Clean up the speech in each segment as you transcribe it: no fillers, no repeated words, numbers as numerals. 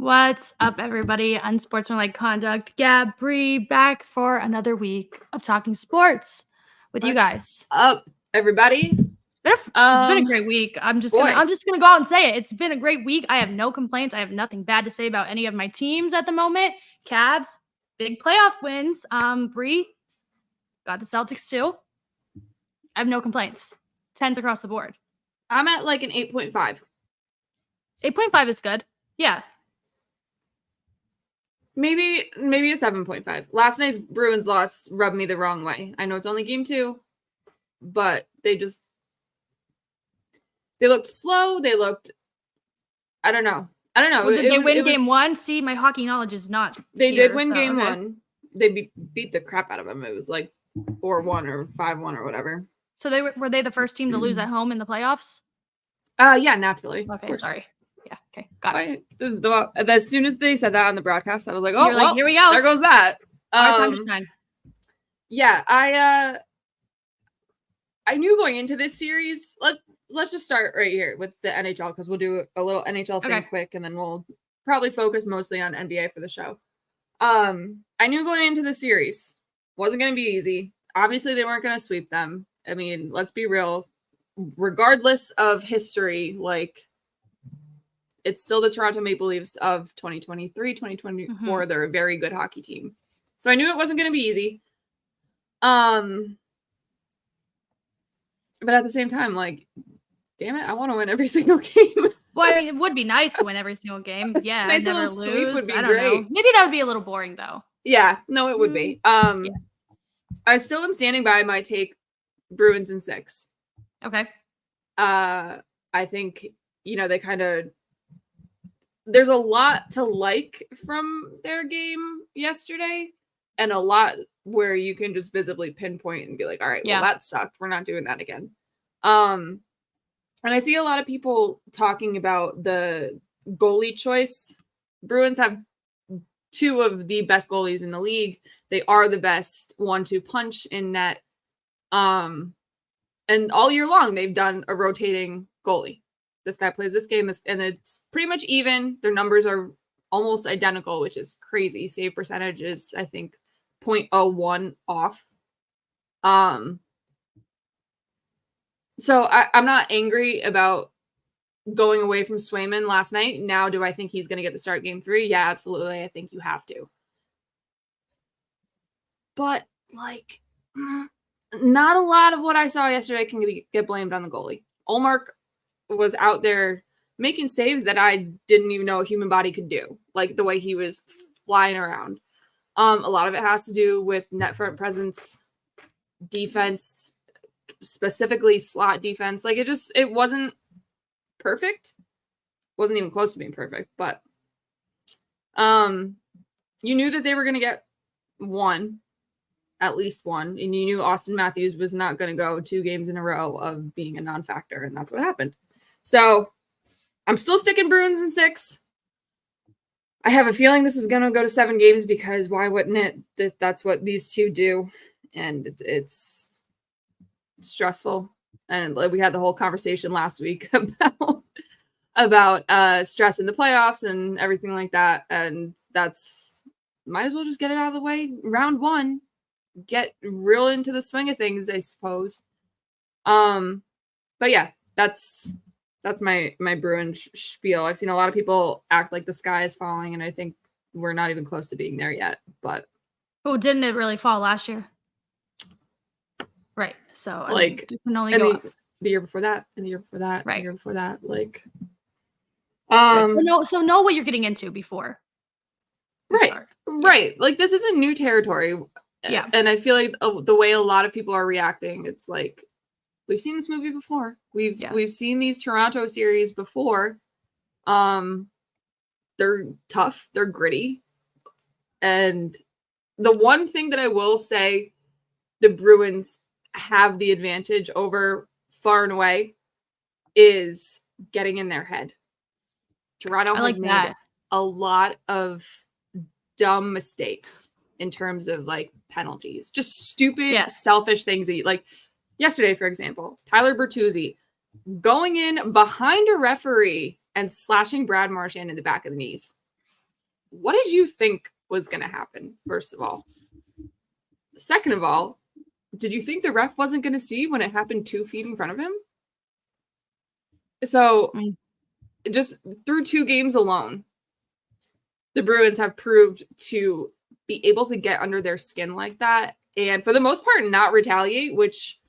What's up, everybody? Unsportsmanlike Conduct. Gabb Bree back for another week of talking sports with you guys. Up, everybody. It's been a great week. I'm just gonna go out and say it. It's been a great week. I have no complaints. I have nothing bad to say about any of my teams at the moment. Cavs, big playoff wins. Bree got the Celtics too. I have no complaints. 10s across the board. I'm at like an 8.5. 8.5 is good. Yeah. Maybe a 7.5. Last night's Bruins loss rubbed me the wrong way. I know it's only game 2, but they looked slow. I don't know. Well, did they win game 1? See, my hockey knowledge is not. They did win game 1. They beat the crap out of them. It was like 4-1 or 5-1 or whatever. So were they the first team to lose at home in the playoffs? Yeah, naturally. Okay, sorry. Yeah, okay, got it. As soon as they said that on the broadcast, I was like, "Oh, well, here we go. There goes that." Our time to shine. Yeah, I knew going into this series. Let's just start right here with the NHL because we'll do a little NHL thing quick, and then we'll probably focus mostly on NBA for the show. I knew going into the series wasn't going to be easy. Obviously, they weren't going to sweep them. I mean, let's be real. Regardless of history, like, it's still the Toronto Maple Leafs of 2023, 2024. Mm-hmm. They're a very good hockey team. So I knew it wasn't going to be easy. But at the same time, like, damn it, I want to win every single game. Well, I mean, it would be nice to win every single game. Yeah, nice never little lose. Sweep would be I don't great. know. Maybe that would be a little boring, though. Yeah, no, it would be. Yeah. I still am standing by my take, Bruins in 6. Okay. I think, they kind of, there's a lot to like from their game yesterday and a lot where you can just visibly pinpoint and be like, all right, well, that sucked. We're not doing that again. And I see a lot of people talking about the goalie choice. Bruins have 2 of the best goalies in the league. They are the best 1-2 punch in net. And all year long, they've done a rotating goalie. This guy plays this game, and it's pretty much even. Their numbers are almost identical, which is crazy. Save percentage is, I think, 0.01 off. So I'm not angry about going away from Swayman last night. Now, do I think he's going to get the start game 3? Yeah, absolutely. I think you have to. But, like, not a lot of what I saw yesterday can get blamed on the goalie. Ullmark was out there making saves that I didn't even know a human body could do, like the way he was flying around. A lot of it has to do with net front presence, defense, specifically slot defense. Like, it wasn't perfect. Wasn't even close to being perfect, but you knew that they were going to get at least one, and you knew Austin Matthews was not going to go 2 games in a row of being a non-factor, and that's what happened. So I'm still sticking Bruins in 6. I have a feeling this is going to go to 7 games because why wouldn't it? That's what these 2 do, and it's stressful. And we had the whole conversation last week about stress in the playoffs and everything like that, and that's might as well just get it out of the way. Round 1, get real into the swing of things, I suppose. But yeah, that's my Bruin spiel. I've seen a lot of people act like the sky is falling, and I think we're not even close to being there yet. But didn't it really fall last year? Right. So I mean, you can only go up. The year before that, and the year before that, right. The year before that, like. So know what you're getting into before. Right. Like, this isn't new territory. Yeah. And I feel like the way a lot of people are reacting, it's like, we've seen this movie before. We've seen these Toronto series before. They're tough. They're gritty. And the one thing that I will say the Bruins have the advantage over far and away is getting in their head. Toronto has made a lot of dumb mistakes in terms of, like, penalties. Just stupid, selfish things that like yesterday, for example, Tyler Bertuzzi going in behind a referee and slashing Brad Marchand in the back of the knees. what did you think was going to happen, first of all? Second of all, did you think the ref wasn't going to see when it happened 2 feet in front of him? So just through 2 games alone, the Bruins have proved to be able to get under their skin like that. And for the most part, not retaliate, which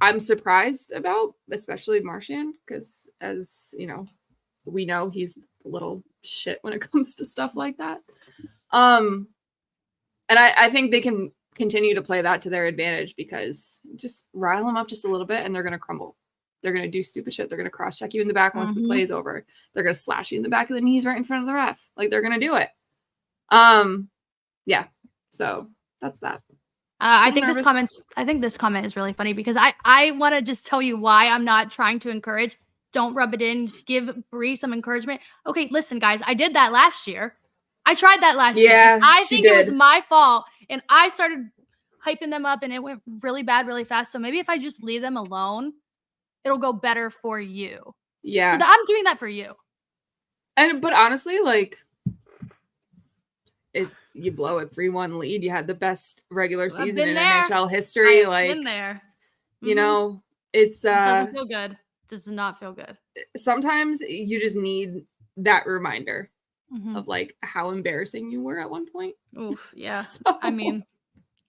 I'm surprised about, especially Marchand, because as you know, we know he's a little shit when it comes to stuff like that. And I think they can continue to play that to their advantage, because just rile them up just a little bit and they're going to crumble. They're going to do stupid shit. They're going to cross-check you in the back once the play is over. They're going to slash you in the back of the knees right in front of the ref. Like, they're going to do it. Yeah. So that's that. I think this comment is really funny, because I want to just tell you why I'm not trying to encourage. Don't rub it in. Give Bree some encouragement. Okay, listen, guys. I did that last year. I tried that last year. I think it was my fault, and I started hyping them up, and it went really bad really fast. So maybe if I just leave them alone, it'll go better for you. Yeah. So I'm doing that for you. But honestly, like, you blow a 3-1 lead. You had the best regular season in NHL history. Like, been there. You know, it doesn't feel good. Does not feel good. Sometimes you just need that reminder of like how embarrassing you were at one point. Oof, yeah. So, I mean,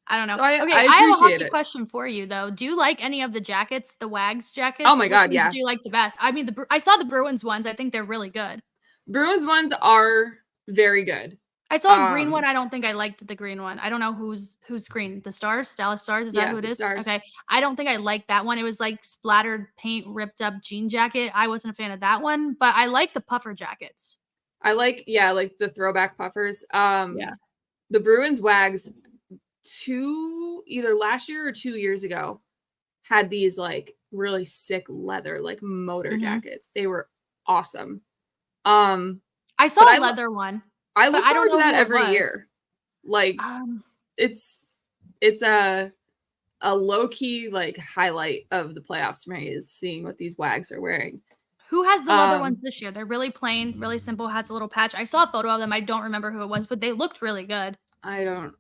I don't know. So I have a hockey question for you though. Do you like any of the jackets, the Wags jackets? Oh my god, yeah. Do you like the best? I mean, I saw the Bruins ones. I think they're really good. Bruins ones are very good. I saw a green one. I don't think I liked the green one. I don't know who's green. The Stars? Dallas Stars? Is that who it is? Stars. Okay. I don't think I liked that one. It was like splattered paint, ripped up jean jacket. I wasn't a fan of that one, but I like the puffer jackets. I like the throwback puffers. The Bruins Wags either last year or 2 years ago had these like really sick leather, like motor jackets. They were awesome. I saw a leather one. I look forward to that every year. Like, it's a low-key like highlight of the playoffs for me, is seeing what these Wags are wearing. Who has the leather ones this year? They're really plain, really simple, has a little patch. I saw a photo of them. I don't remember who it was, but they looked really good.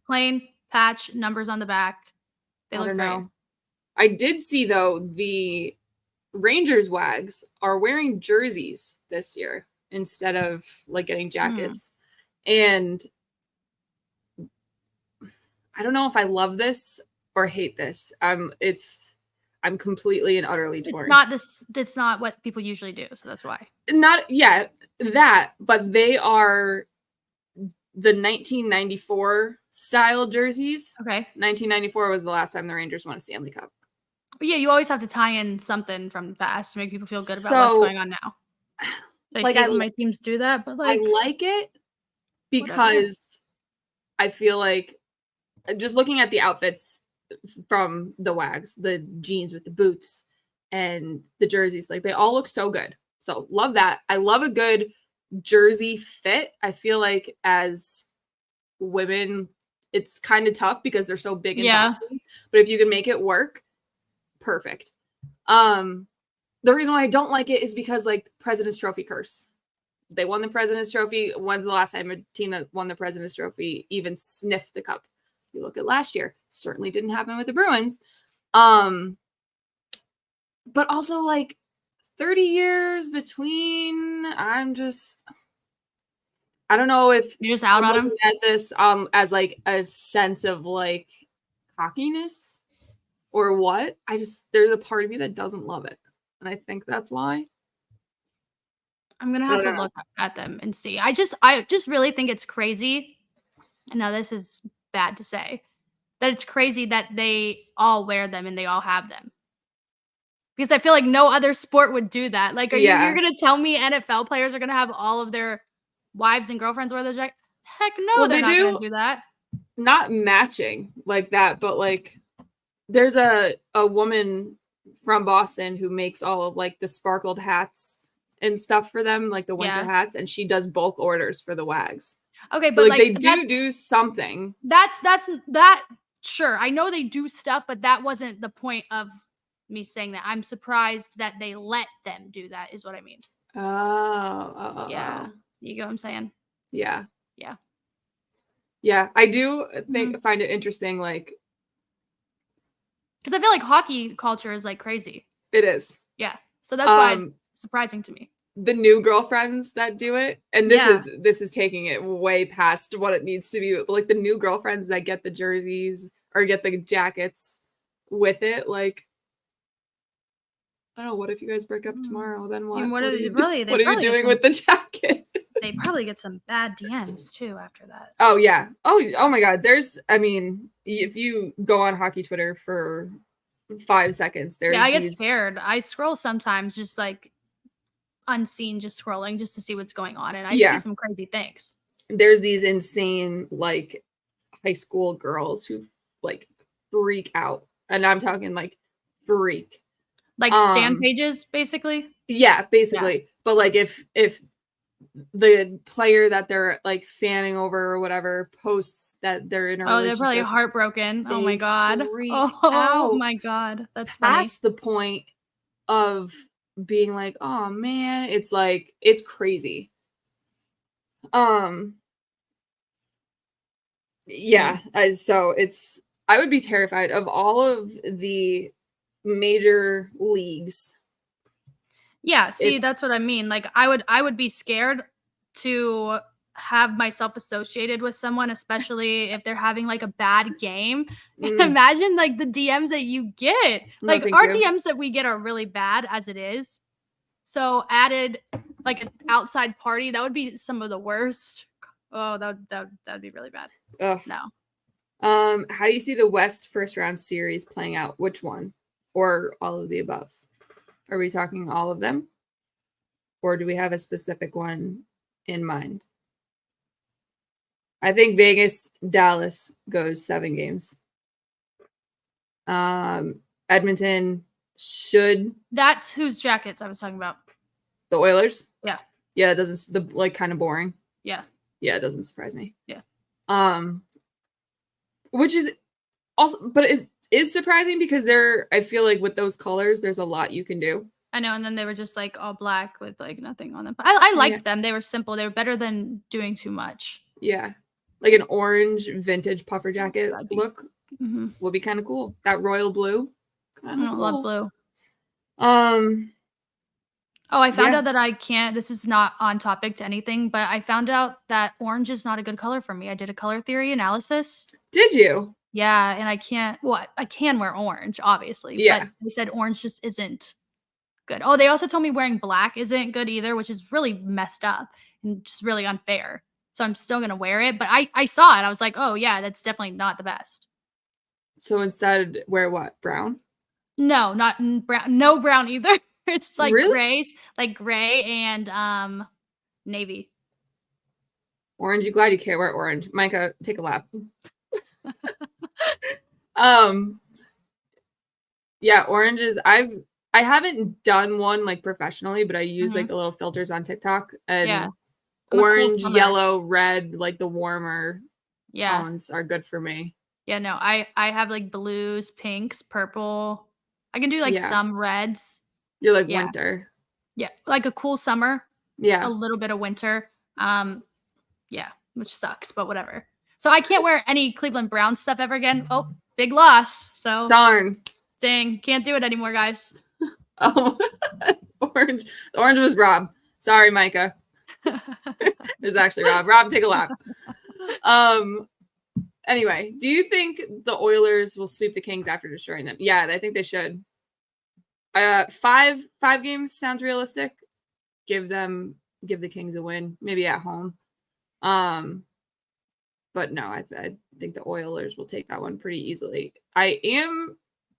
Plain patch, numbers on the back. They look great. I did see though the Rangers Wags are wearing jerseys this year instead of like getting jackets. And I don't know if I love this or hate this. I'm completely and utterly torn. That's not what people usually do, so that's why. But they are the 1994 style jerseys. Okay. 1994 was the last time the Rangers won a Stanley Cup. Yeah, you always have to tie in something from the past to make people feel good about what's going on now. Like when my teams do that, but like, I like it because I feel like, just looking at the outfits from the Wags, the jeans with the boots and the jerseys, like, they all look so good. So love that. I love a good jersey fit. I feel like as women, it's kind of tough because they're so big and bulky. But if you can make it work, perfect. The reason why I don't like it is because, like, President's Trophy curse. They won the President's Trophy. When's the last time a team that won the President's Trophy even sniffed the cup? You look at last year. Certainly didn't happen with the Bruins. But also, like, 30 years between, I don't know if you're just out on them at this as like a sense of like cockiness or what. There's a part of me that doesn't love it. And I think that's why. I'm gonna have to look at them and see. I just really think it's crazy. And now this is bad to say, that it's crazy that they all wear them and they all have them. Because I feel like no other sport would do that. Like, you're gonna tell me NFL players are gonna have all of their wives and girlfriends wear those jackets? Heck no, they're not gonna do that. Not matching like that, but like, there's a woman from Boston who makes all of like the sparkled hats and stuff for them, like the winter hats, and she does bulk orders for the Wags. Okay, so but like they do something. That's sure. I know they do stuff, but that wasn't the point of me saying that. I'm surprised that they let them do that, is what I mean. Oh. Yeah. You get what I'm saying? Yeah. Yeah. Yeah, I do find it interesting, like, because I feel like hockey culture is like crazy. It is. Yeah. So that's why it's surprising to me. The new girlfriends that do it, and this is taking it way past what it needs to be. Like the new girlfriends that get the jerseys or get the jackets with it, like, I don't know. What if you guys break up tomorrow? Then what? What are you doing with the jacket? They probably get some bad DMs too after that. Oh yeah. Oh my God. I mean, if you go on hockey Twitter for 5 seconds, I get scared. I scroll sometimes, just like unseen, just scrolling just to see what's going on, and I see some crazy things. There's these insane like high school girls who like freak out, and I'm talking like freak. Like stan pages, basically? Yeah, basically. Yeah. But like if the player that they're like fanning over or whatever posts that they're in a relationship, they're probably heartbroken. Oh my God. Oh my God. That's past the point of being like, oh man, it's like, it's crazy. Yeah. So I would be terrified of all of the major leagues. Yeah, see, that's what I mean. Like I would be scared to have myself associated with someone, especially if they're having like a bad game. And imagine like the DMs that you get. Like our DMs that we get are really bad as it is. So added like an outside party, that would be some of the worst. Oh, that'd be really bad. Ugh. No. How do you see the West first round series playing out? Which one? Or all of the above? Are we talking all of them? Or do we have a specific one in mind? I think Vegas, Dallas goes 7 games. Edmonton should. That's whose jackets I was talking about. The Oilers? Yeah. Yeah, it doesn't, like, kind of boring. Yeah. Yeah, it doesn't surprise me. Yeah. Which is also, but it is surprising because I feel like with those colors, there's a lot you can do. I know, and then they were just like all black with like nothing on them. I liked them. They were simple. They were better than doing too much. Yeah. Like an orange vintage puffer jacket look would be kind of cool. That royal blue. I don't love blue. I found out that I can't, this is not on topic to anything, but I found out that orange is not a good color for me. I did a color theory analysis. Did you? Yeah, and I can't, I can wear orange, obviously. Yeah. But they said orange just isn't good. Oh, they also told me wearing black isn't good either, which is really messed up and just really unfair. So I'm still going to wear it. But I saw it. I was like, oh, yeah, that's definitely not the best. So instead, wear what? Brown? No, not brown. No brown either. It's like really? grays, like gray and navy. Orange. You glad you can't wear orange. Micah, take a lap. Yeah, orange is, I haven't done one like professionally, but I use like the little filters on TikTok, and orange, cool yellow, red, like the warmer tones are good for me. Yeah, no, I have like blues, pinks, purple. I can do like some reds. You're like winter. Yeah, like a cool summer. Yeah. A little bit of winter. Yeah, which sucks, but whatever. So I can't wear any Cleveland Browns stuff ever again. Oh, big loss. So darn. Dang, can't do it anymore, guys. Oh, orange. The orange was Rob. Sorry, Micah. It was actually Rob. Rob, take a lap. Anyway, do you think the Oilers will sweep the Kings after destroying them? Yeah, I think they should. 5 games sounds realistic. Give the Kings a win, maybe at home. But no, I think the Oilers will take that one pretty easily. I am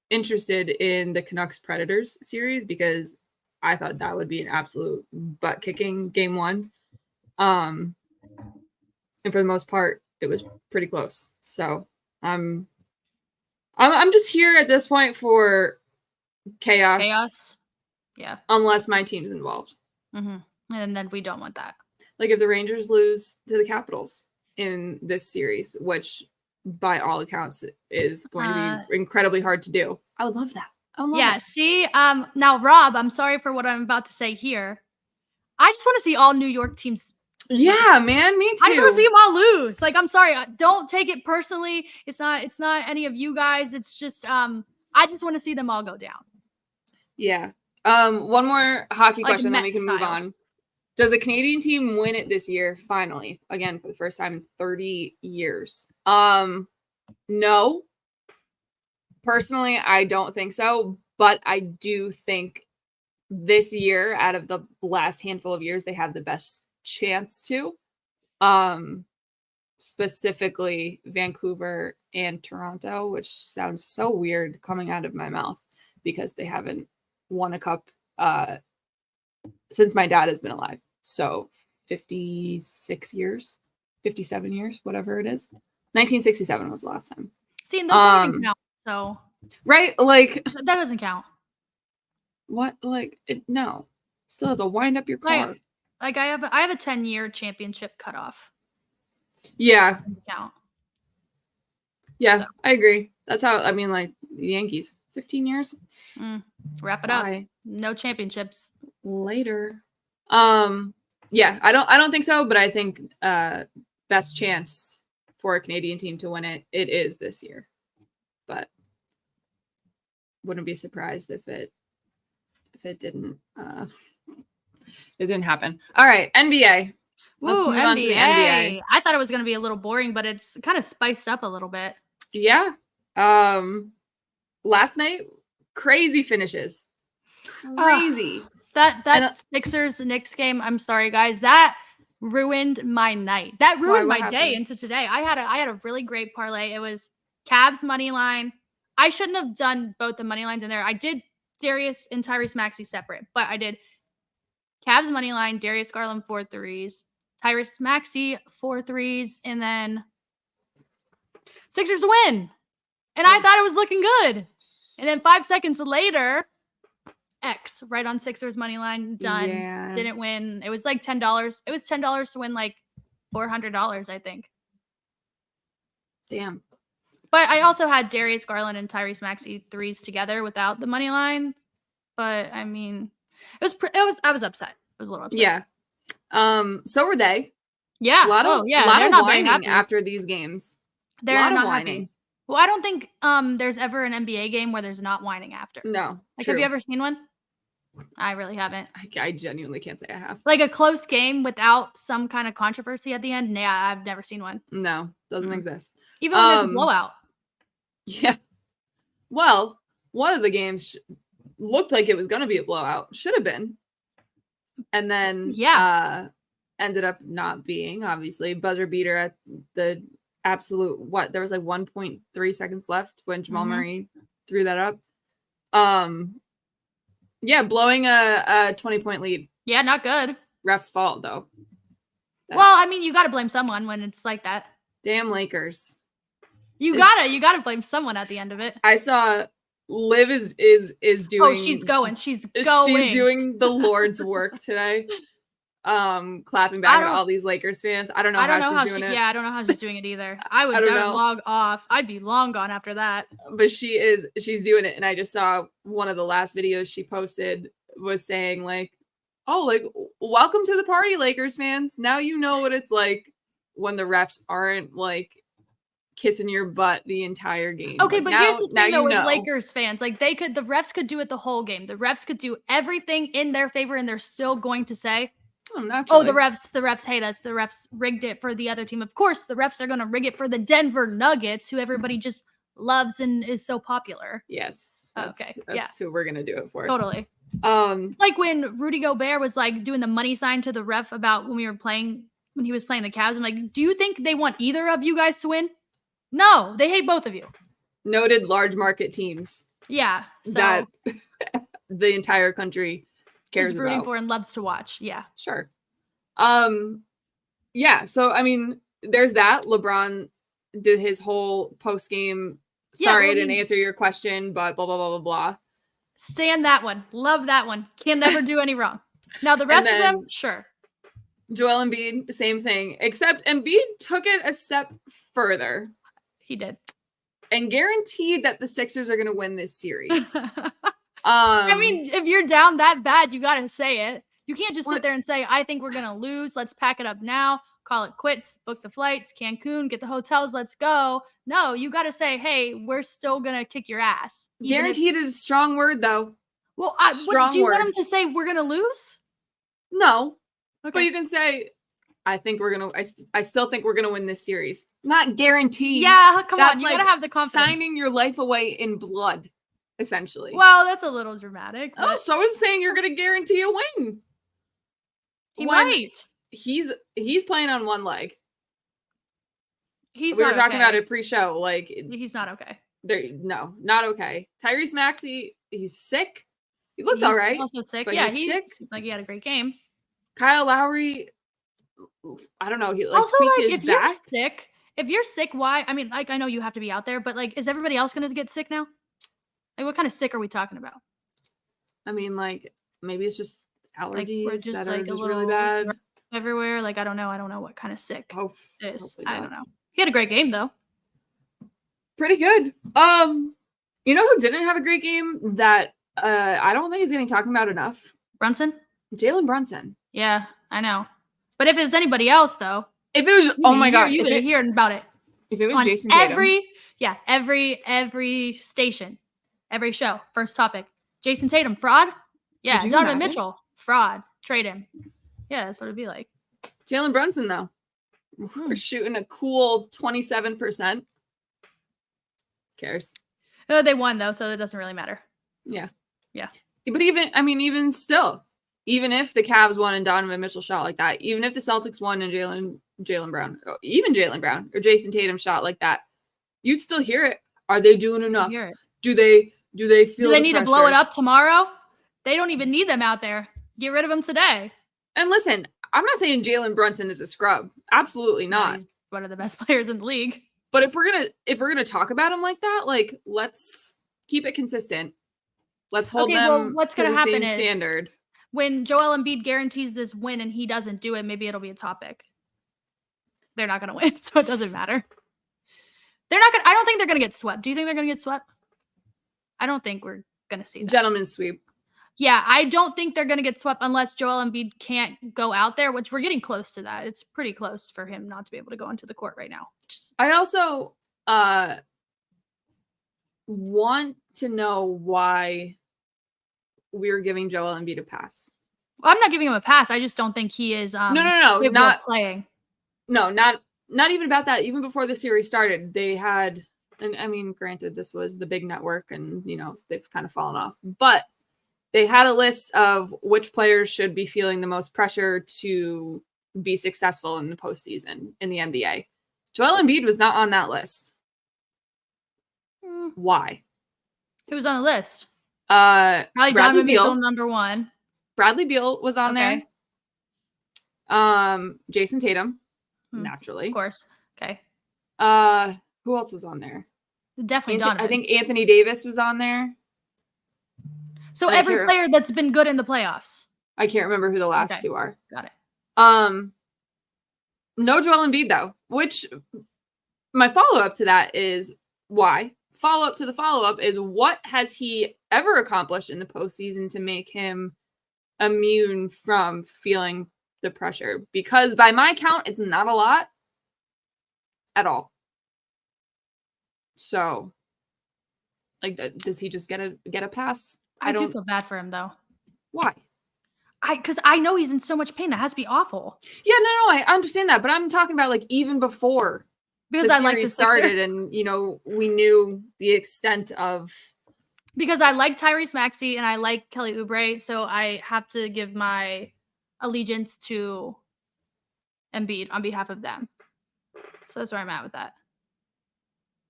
interested in the Canucks Predators series because I thought that would be an absolute butt kicking game 1. And for the most part, it was pretty close. So I'm just here at this point for chaos. Yeah. Unless my team's involved. And then we don't want that. Like if the Rangers lose to the Capitals in this series, which by all accounts is going to be incredibly hard to do. I would love that. Yeah. See, now Rob, I'm sorry for what I'm about to say here. I just want to see all New York teams Yeah, man, me too. I just want to see them all lose. Like, I'm sorry, don't take it personally. It's not any of you guys. It's just I just want to see them all go down. Yeah. One more hockey question, then we can move style. on. Does a Canadian team win it this year? Finally, again for the first time in 30 years. No. Personally, I don't think so, but I do think this year, out of the last handful of years, they have the best chance to. Specifically Vancouver and Toronto, which sounds so weird coming out of my mouth because they haven't won a cup since my dad has been alive. So 56 years, 57 years, whatever it is. 1967 was the last time. See, and those don't even count. So right, like that doesn't count. What? Like no, still has to wind up your car. Like I have a 10-year championship cutoff. Yeah. Count. Yeah, so. I agree. That's how, I mean, like the Yankees, 15 years. Wrap it up. No championships. Later. Yeah, I don't think so, but I think best chance for a Canadian team to win it is this year. But wouldn't be surprised if it didn't it didn't happen. All right, NBA. Let's move on to the NBA. I thought it was going to be a little boring, but it's kind of spiced up a little bit. Yeah. Last night, crazy finishes. Crazy. That Sixers-Knicks game, I'm sorry, guys. That ruined my night. That ruined my day into today. I had a really great parlay. It was Cavs money line. I shouldn't have done both the money lines in there. I did Darius and Tyrese Maxey separate, but I did Cavs money line, Darius Garland 4 threes. Tyrese Maxey 4 threes, and then Sixers win. And I thought it was looking good. And then 5 seconds later, X right on Sixers money line, done. Yeah. Didn't win. It was like $10. It was $10 to win like $400, I think. Damn. But I also had Darius Garland and Tyrese Maxey threes together without the money line. But I mean, I was upset. I was a little upset. Yeah. So were they. Yeah. A lot of whining after these games. They're not whining. Happy. Well, I don't think there's ever an NBA game where there's not whining after. No. Like, have you ever seen one? I really haven't. I genuinely can't say I have. Like a close game without some kind of controversy at the end? Nah, I've never seen one. No, doesn't exist. Even when there's a blowout. Yeah. Well, one of the games looked like it was going to be a blowout. Should have been. And then ended up not being, obviously. Buzzer beater at the absolute, there was like 1.3 seconds left when Jamal Murray threw that up. Yeah, blowing a 20-point lead. Yeah, not good. Ref's fault, though. Well, I mean, you got to blame someone when it's like that. Damn Lakers. You gotta blame someone at the end of it. I saw Liv is doing. Oh, she's going. She's doing the Lord's work today. Clapping back at all these Lakers fans. I don't know how she's doing it. Yeah, I don't know how she's doing it either. I would log off. I'd be long gone after that. But she's doing it, and I just saw one of the last videos she posted was saying like, "Oh, like welcome to the party, Lakers fans. Now you know what it's like when the refs aren't like kissing your butt the entire game." Okay, but here's the thing though with Lakers fans, like the refs could do it the whole game. The refs could do everything in their favor, and they're still going to say, "Oh, the refs hate us. The refs rigged it for the other team." Of course, the refs are going to rig it for the Denver Nuggets, who everybody just loves and is so popular. Yes. That's who we're going to do it for. Totally. Like when Rudy Gobert was like doing the money sign to the ref about when he was playing the Cavs. I'm like, do you think they want either of you guys to win? No, they hate both of you. Noted large market teams. Yeah. So that the entire country cares is rooting about. For and loves to watch. Yeah. Sure. Yeah. So, I mean, there's that. LeBron did his whole post-game, sorry, I didn't answer your question, but blah, blah, blah, blah, blah. Stand that one. Love that one. Can never do any wrong. Now, the rest of them, sure. Joel Embiid, the same thing, except Embiid took it a step further. He did. And guaranteed that the Sixers are going to win this series. I mean, if you're down that bad, you got to say it. You can't just sit there and say, I think we're going to lose. Let's pack it up now. Call it quits. Book the flights. Cancun. Get the hotels. Let's go. No, you got to say, hey, we're still going to kick your ass. Guaranteed is a strong word, though. Well, do you want them to say we're going to lose? No. Okay. But you can say, I still think we're going to win this series. Not guaranteed. Yeah, come on. You got to have the confidence. Signing your life away in blood, essentially. Well, that's a little dramatic. Oh, so is saying you're going to guarantee a win. He might. He's playing on one leg. We were talking about it pre-show. Like, he's not okay. No, not okay. Tyrese Maxey, he's sick. He looked all right. Also sick. But yeah, he's sick. Like he had a great game. Kyle Lowry, I don't know. He also tweaked like his if back. If you're sick, why? I mean, like I know you have to be out there, but like, is everybody else going to get sick now? Like, what kind of sick are we talking about? I mean, like maybe it's just allergies like, that are just really bad everywhere. Like I don't know what kind of sick it is. I not. don't know. He had a great game though. Pretty good. You know who didn't have a great game that I don't think is getting talked about enough? Brunson? Jalen Brunson. Yeah, I know. But if it was anybody else though, if it was you would hear about it. If it was Jason Tatum. Every station, every show, first topic. Jason Tatum, fraud? Yeah, Donovan Mitchell, fraud. Trade him. Yeah, that's what it'd be like. Jalen Brunson, though. We're shooting a cool 27%. Cares. Oh, they won, though, so it doesn't really matter. Yeah. Yeah. But even still, even if the Cavs won and Donovan Mitchell shot like that, even if the Celtics won and Jalen Brown, or Jason Tatum shot like that, you'd still hear it. Are they doing enough? Do they feel they need to blow it up tomorrow? They don't even need them out there. Get rid of them today. And listen, I'm not saying Jalen Brunson is a scrub. Absolutely not. He's one of the best players in the league. But if we're gonna talk about him like that, like let's keep it consistent. Let's hold them what's to gonna the happen same standard. When Joel Embiid guarantees this win and he doesn't do it, maybe it'll be a topic. They're not gonna win, so it doesn't matter. I don't think they're gonna get swept. Do you think they're gonna get swept? I don't think we're gonna see that. Gentleman's sweep. Yeah, I don't think they're going to get swept unless Joel Embiid can't go out there, which we're getting close to that. It's pretty close for him not to be able to go into the court right now. I also want to know why we're giving Joel Embiid a pass. Well, I'm not giving him a pass. I just don't think he is no, not playing. No, not even about that. Even before the series started, they had, and I mean, granted, this was the big network and, they've kind of fallen off, but they had a list of which players should be feeling the most pressure to be successful in the postseason in the NBA. Joel Embiid was not on that list. Why? Who was on the list? Probably Bradley Beal, number one. Bradley Beal was on there. Jason Tatum, naturally. Of course. Okay. Who else was on there? Definitely Donovan. I think Anthony Davis was on there. So every player that's been good in the playoffs. I can't remember who the last two are. Got it. No Joel Embiid, though, which my follow-up to that is why? Follow-up to the follow-up is what has he ever accomplished in the postseason to make him immune from feeling the pressure? Because by my count, it's not a lot at all. So, like, does he just get a pass? I do feel bad for him, though. Why? Because I know he's in so much pain. That has to be awful. Yeah, no, I understand that. But I'm talking about, like, even before the series started and, we knew the extent of... Because I like Tyrese Maxey and I like Kelly Oubre, so I have to give my allegiance to Embiid on behalf of them. So that's where I'm at with that.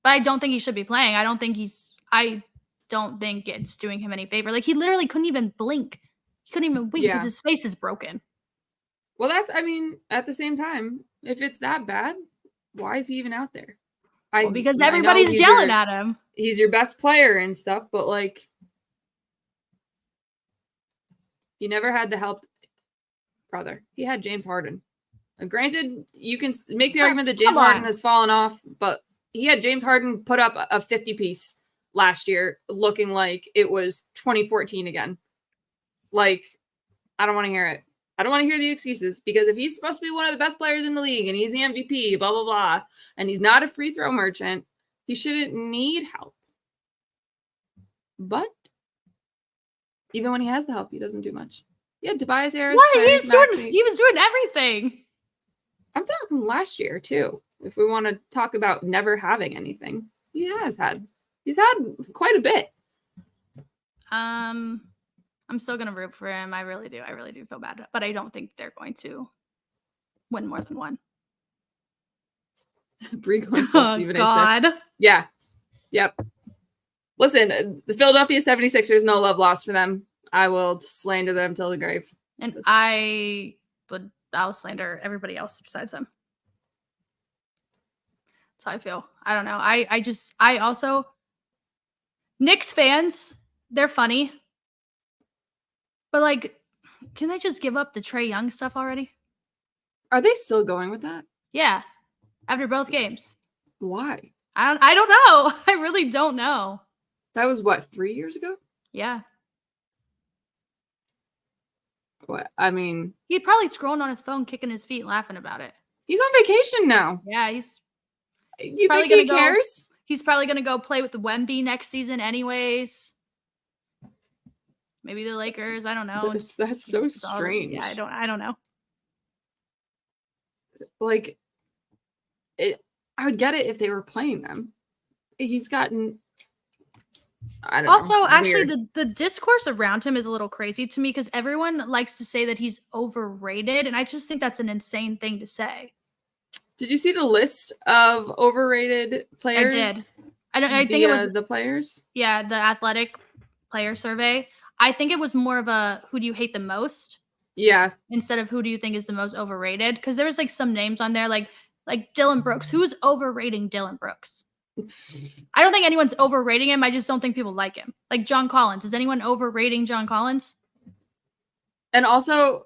But I don't think he should be playing. I don't think it's doing him any favor. Like, he literally couldn't even blink. He couldn't even wink because his face is broken. Well, at the same time, if it's that bad, why is he even out there? Because everybody's yelling at him. He's your best player and stuff, but, like, he never had the help. Brother, he had James Harden. Granted, you can make the argument that James Harden has fallen off, but he had James Harden put up a 50-piece last year looking like it was 2014 again. Like, I don't want to hear it. I don't want to hear the excuses, because if he's supposed to be one of the best players in the league and he's the MVP, blah, blah, blah, and he's not a free throw merchant, he shouldn't need help. But even when he has the help, he doesn't do much. Yeah, Tobias Harris. What? He was doing everything. I'm talking last year, too. If we want to talk about never having anything, he's had quite a bit. I'm still going to root for him. I really do. I really do feel bad. But I don't think they're going to win more than one. Bree going full Stephen A. God. Yeah. Yep. Listen, the Philadelphia 76ers, no love lost for them. I will slander them till the grave. And I'll slander everybody else besides them. That's how I feel. I don't know. I also, Knicks fans, they're funny. But, like, can they just give up the Trae Young stuff already? Are they still going with that? Yeah. After both games. Why? I don't know. I really don't know. That was, what, 3 years ago? Yeah. What? I mean... He'd probably scrolling on his phone, kicking his feet, laughing about it. He's on vacation now. Yeah, he's you think he cares? He's probably going to go play with the Wemby next season anyways. Maybe the Lakers. I don't know. That's so strange. Yeah, I don't know. Like, I would get it if they were playing them. He's gotten... I don't know. Also, actually, the discourse around him is a little crazy to me because everyone likes to say that he's overrated, and I just think that's an insane thing to say. Did you see the list of overrated players? I did. I think it was the players. Yeah, the athletic player survey. I think it was more of a who do you hate the most? Yeah. Instead of who do you think is the most overrated? Because there was like some names on there, like Dylan Brooks. Who's overrating Dylan Brooks? I don't think anyone's overrating him. I just don't think people like him. Like John Collins. Is anyone overrating John Collins? And also,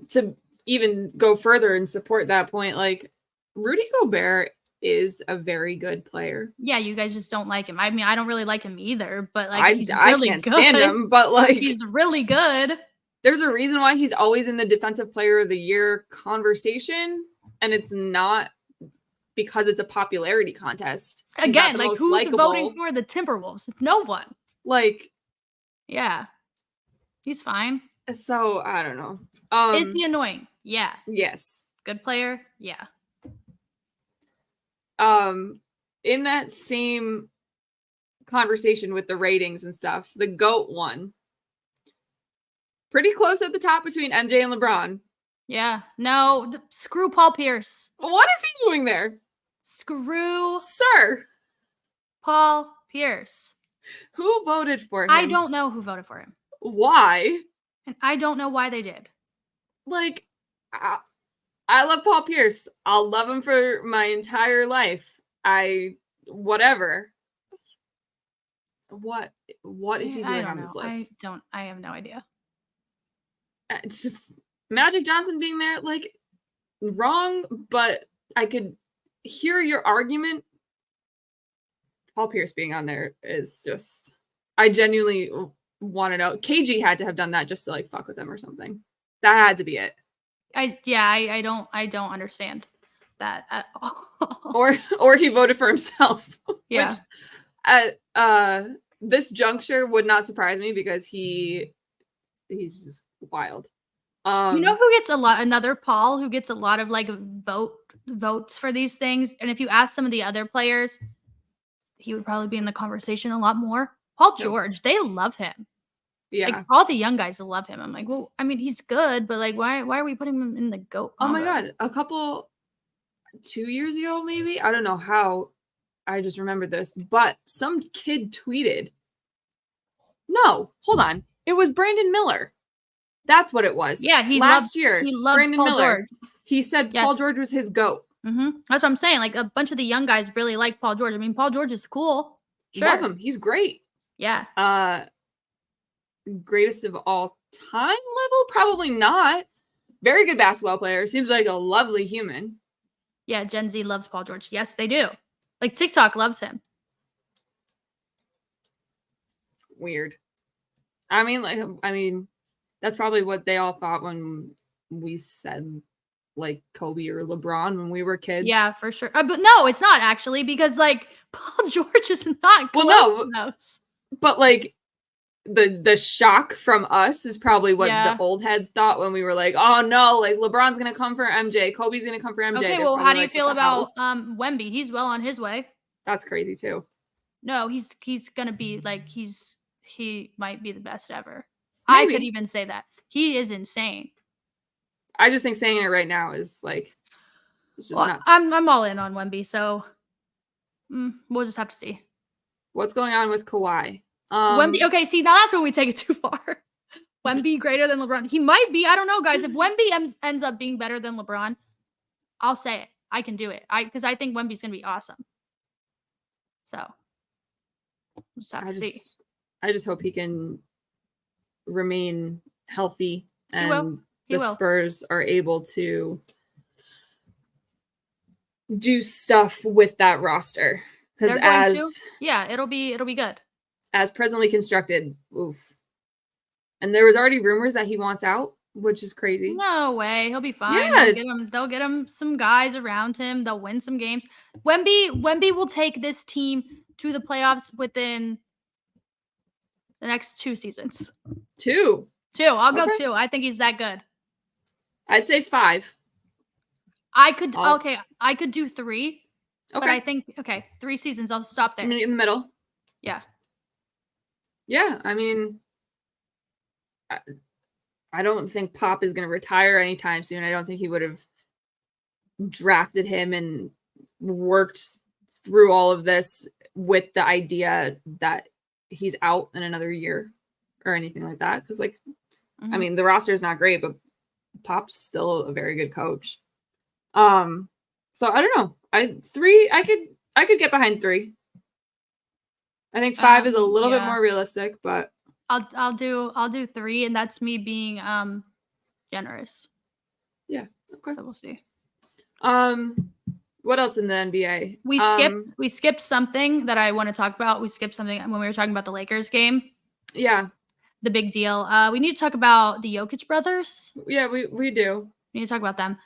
to even go further and support that point, like Rudy Gobert is a very good player. Yeah, you guys just don't like him. I mean, I don't really like him either, but like he's really I can't good. stand him, but like he's really good. There's a reason why he's always in the Defensive Player of the Year conversation, and it's not because it's a popularity contest. Again, like who's likable. Voting for the Timberwolves? No one. Like, yeah, he's fine. So I don't know. Is he annoying? Yeah. Yes. Good player? Yeah. In that same conversation with the ratings and stuff, the GOAT one. Pretty close at the top between MJ and LeBron. Yeah. No, screw Paul Pierce. What is he doing there? Screw Sir Paul Pierce. Who voted for him? I don't know who voted for him. Why? And I don't know why they did. Like, I love Paul Pierce. I'll love him for my entire life. Whatever. What is he doing on this list? I have no idea. It's just Magic Johnson being there, like, wrong, but I could hear your argument. Paul Pierce being on there is just, I genuinely want to know. KG had to have done that just to like fuck with them or something. That had to be it. I don't understand that at all. or he voted for himself. Yeah. Which at this juncture would not surprise me because he's just wild. You know who gets another Paul who gets a lot of like votes for these things, and if you ask some of the other players, he would probably be in the conversation a lot more. Paul George, they love him. Yeah, like all the young guys love him. I'm like, well, I mean, he's good, but like, why are we putting him in the GOAT? Oh my god, 2 years ago, maybe, I don't know how. I just remembered this, but some kid tweeted. No, hold on, it was Brandon Miller. That's what it was. Yeah, he loves Brandon Paul Miller. George. He said Paul George was his GOAT. Mm-hmm. That's what I'm saying. Like a bunch of the young guys really like Paul George. I mean, Paul George is cool. Sure. Love him. He's great. Yeah. Greatest of all time level? Probably not. Very good basketball player. Seems like a lovely human. Yeah, Gen Z loves Paul George. Yes, they do. Like TikTok loves him. Weird. I mean, That's probably what they all thought when we said like Kobe or LeBron when we were kids. Yeah, for sure. But no, it's not actually, because like Paul George is not close to those. But like the shock from us is probably what the old heads thought when we were like, oh no, like LeBron's gonna come for MJ, Kobe's gonna come for MJ. Okay, well, how do you feel about Wemby? He's well on his way. That's crazy too. No, he's gonna be like he might be the best ever. Maybe. I could even say that. He is insane. I just think saying it right now is like, it's just nuts. I'm all in on Wemby, so we'll just have to see. What's going on with Kawhi? Wemby, okay, see, now that's when we take it too far. Wemby greater than LeBron. He might be. I don't know, guys. If Wemby ends up being better than LeBron, I'll say it. I can do it. Because I think Wemby's going to be awesome. So, we'll just have to see. I just hope he can remain healthy and the Spurs are able to do stuff with that roster. Because it'll be good. As presently constructed, oof. And there was already rumors that he wants out, which is crazy. No way. He'll be fine. Yeah. They'll get him some guys around him. They'll win some games. Wemby will take this team to the playoffs within the next 2 seasons. 2? I'll go 2. I think he's that good. I'd say 5. I could do 3. But I think 3 seasons. I'll stop there. In the middle. Yeah. Yeah, I mean, I don't think Pop is going to retire anytime soon. I don't think he would have drafted him and worked through all of this with the idea that he's out in another year or anything like that. Because, like, I mean, the roster is not great, but Pop's still a very good coach. So I don't know. I could get behind 3. I think 5 is a little bit more realistic, but I'll do 3, and that's me being generous. Yeah. Okay. So we'll see. What else in the NBA? We skipped something that I want to talk about. We skipped something when we were talking about the Lakers game. Yeah. The big deal. We need to talk about the JOKIC brothers. Yeah, we do. We need to talk about them.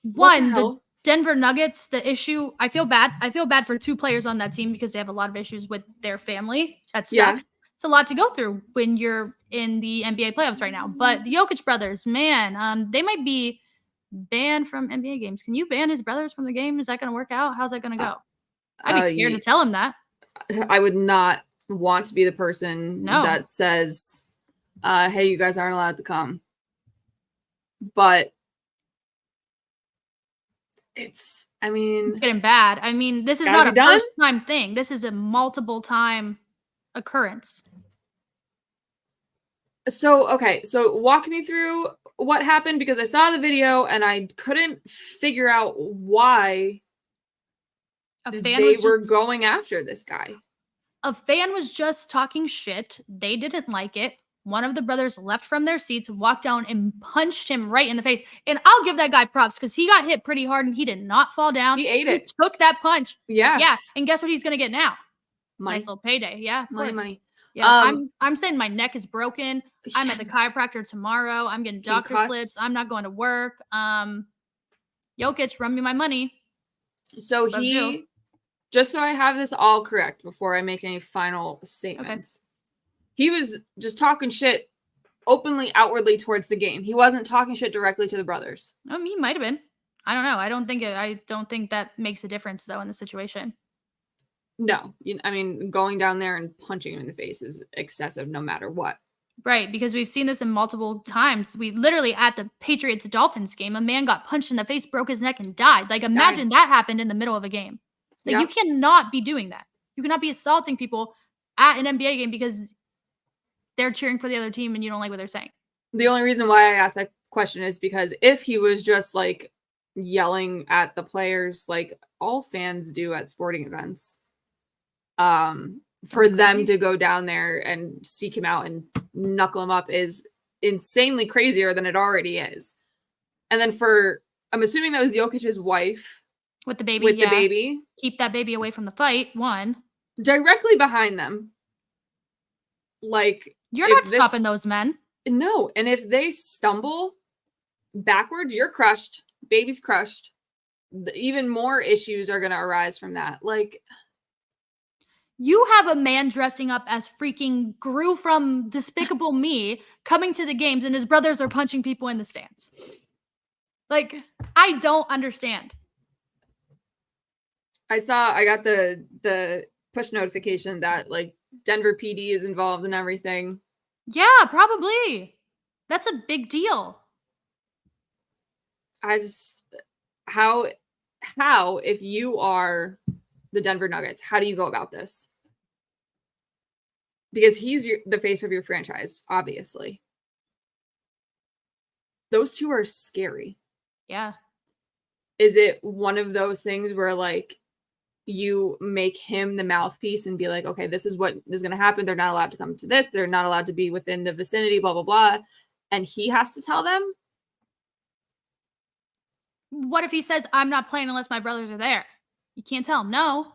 One, the Denver Nuggets, the issue, I feel bad. I feel bad for 2 players on that team because they have a lot of issues with their family. That sucks. Yeah. It's a lot to go through when you're in the NBA playoffs right now. But the JOKIC brothers, man, they might be banned from NBA games. Can you ban his brothers from the game? Is that going to work out? How's that going to go? I'd be scared to tell him that. I would not want to be the person that says, hey, you guys aren't allowed to come. But it's getting bad. I mean, this is not a first time thing. This is a multiple time occurrence. So walk me through what happened, because I saw the video and I couldn't figure out why they were going after this guy. A fan was just talking shit. They didn't like it. One of the brothers left from their seats, walked down, and punched him right in the face. And I'll give that guy props because he got hit pretty hard and he did not fall down. He ate it. He took that punch. Yeah. Yeah. And guess what he's going to get now? Money. Nice little payday. Yeah. Money. Yeah. I'm saying my neck is broken. I'm at the chiropractor tomorrow. I'm getting doctor slips. I'm not going to work. JOKIC, run me my money. So just so I have this all correct before I make any final statements. Okay. He was just talking shit openly, outwardly towards the game. He wasn't talking shit directly to the brothers. He might have been. I don't know. I don't think that makes a difference though in the situation. No, I mean, going down there and punching him in the face is excessive no matter what. Right, because we've seen this in multiple times. We literally at the Patriots-Dolphins game, a man got punched in the face, broke his neck, and died. Like, imagine that happened in the middle of a game. Like, you cannot be doing that. You cannot be assaulting people at an NBA game because they're cheering for the other team and you don't like what they're saying. The only reason why I asked that question is because if he was just like yelling at the players like all fans do at sporting events, for them to go down there and seek him out and knuckle him up is insanely crazier than it already is. And then I'm assuming that was Jokic's wife with the baby. The baby. Keep that baby away from the fight. One. Directly behind them. Like, you're not stopping those men. No. And if they stumble backwards, you're crushed. Baby's crushed. Even more issues are going to arise from that. Like, you have a man dressing up as freaking Gru from Despicable Me coming to the games, and his brothers are punching people in the stands. Like, I don't understand. I got the push notification that like Denver PD is involved in everything. Yeah, probably. That's a big deal. How if you are the Denver Nuggets, how do you go about this? Because he's the face of your franchise, obviously. Those two are scary. Yeah. Is it one of those things where like you make him the mouthpiece and be like, okay, this is what is going to happen. They're not allowed to come to this. They're not allowed to be within the vicinity, blah, blah, blah. And he has to tell them? What if he says, I'm not playing unless my brothers are there? You can't tell him no.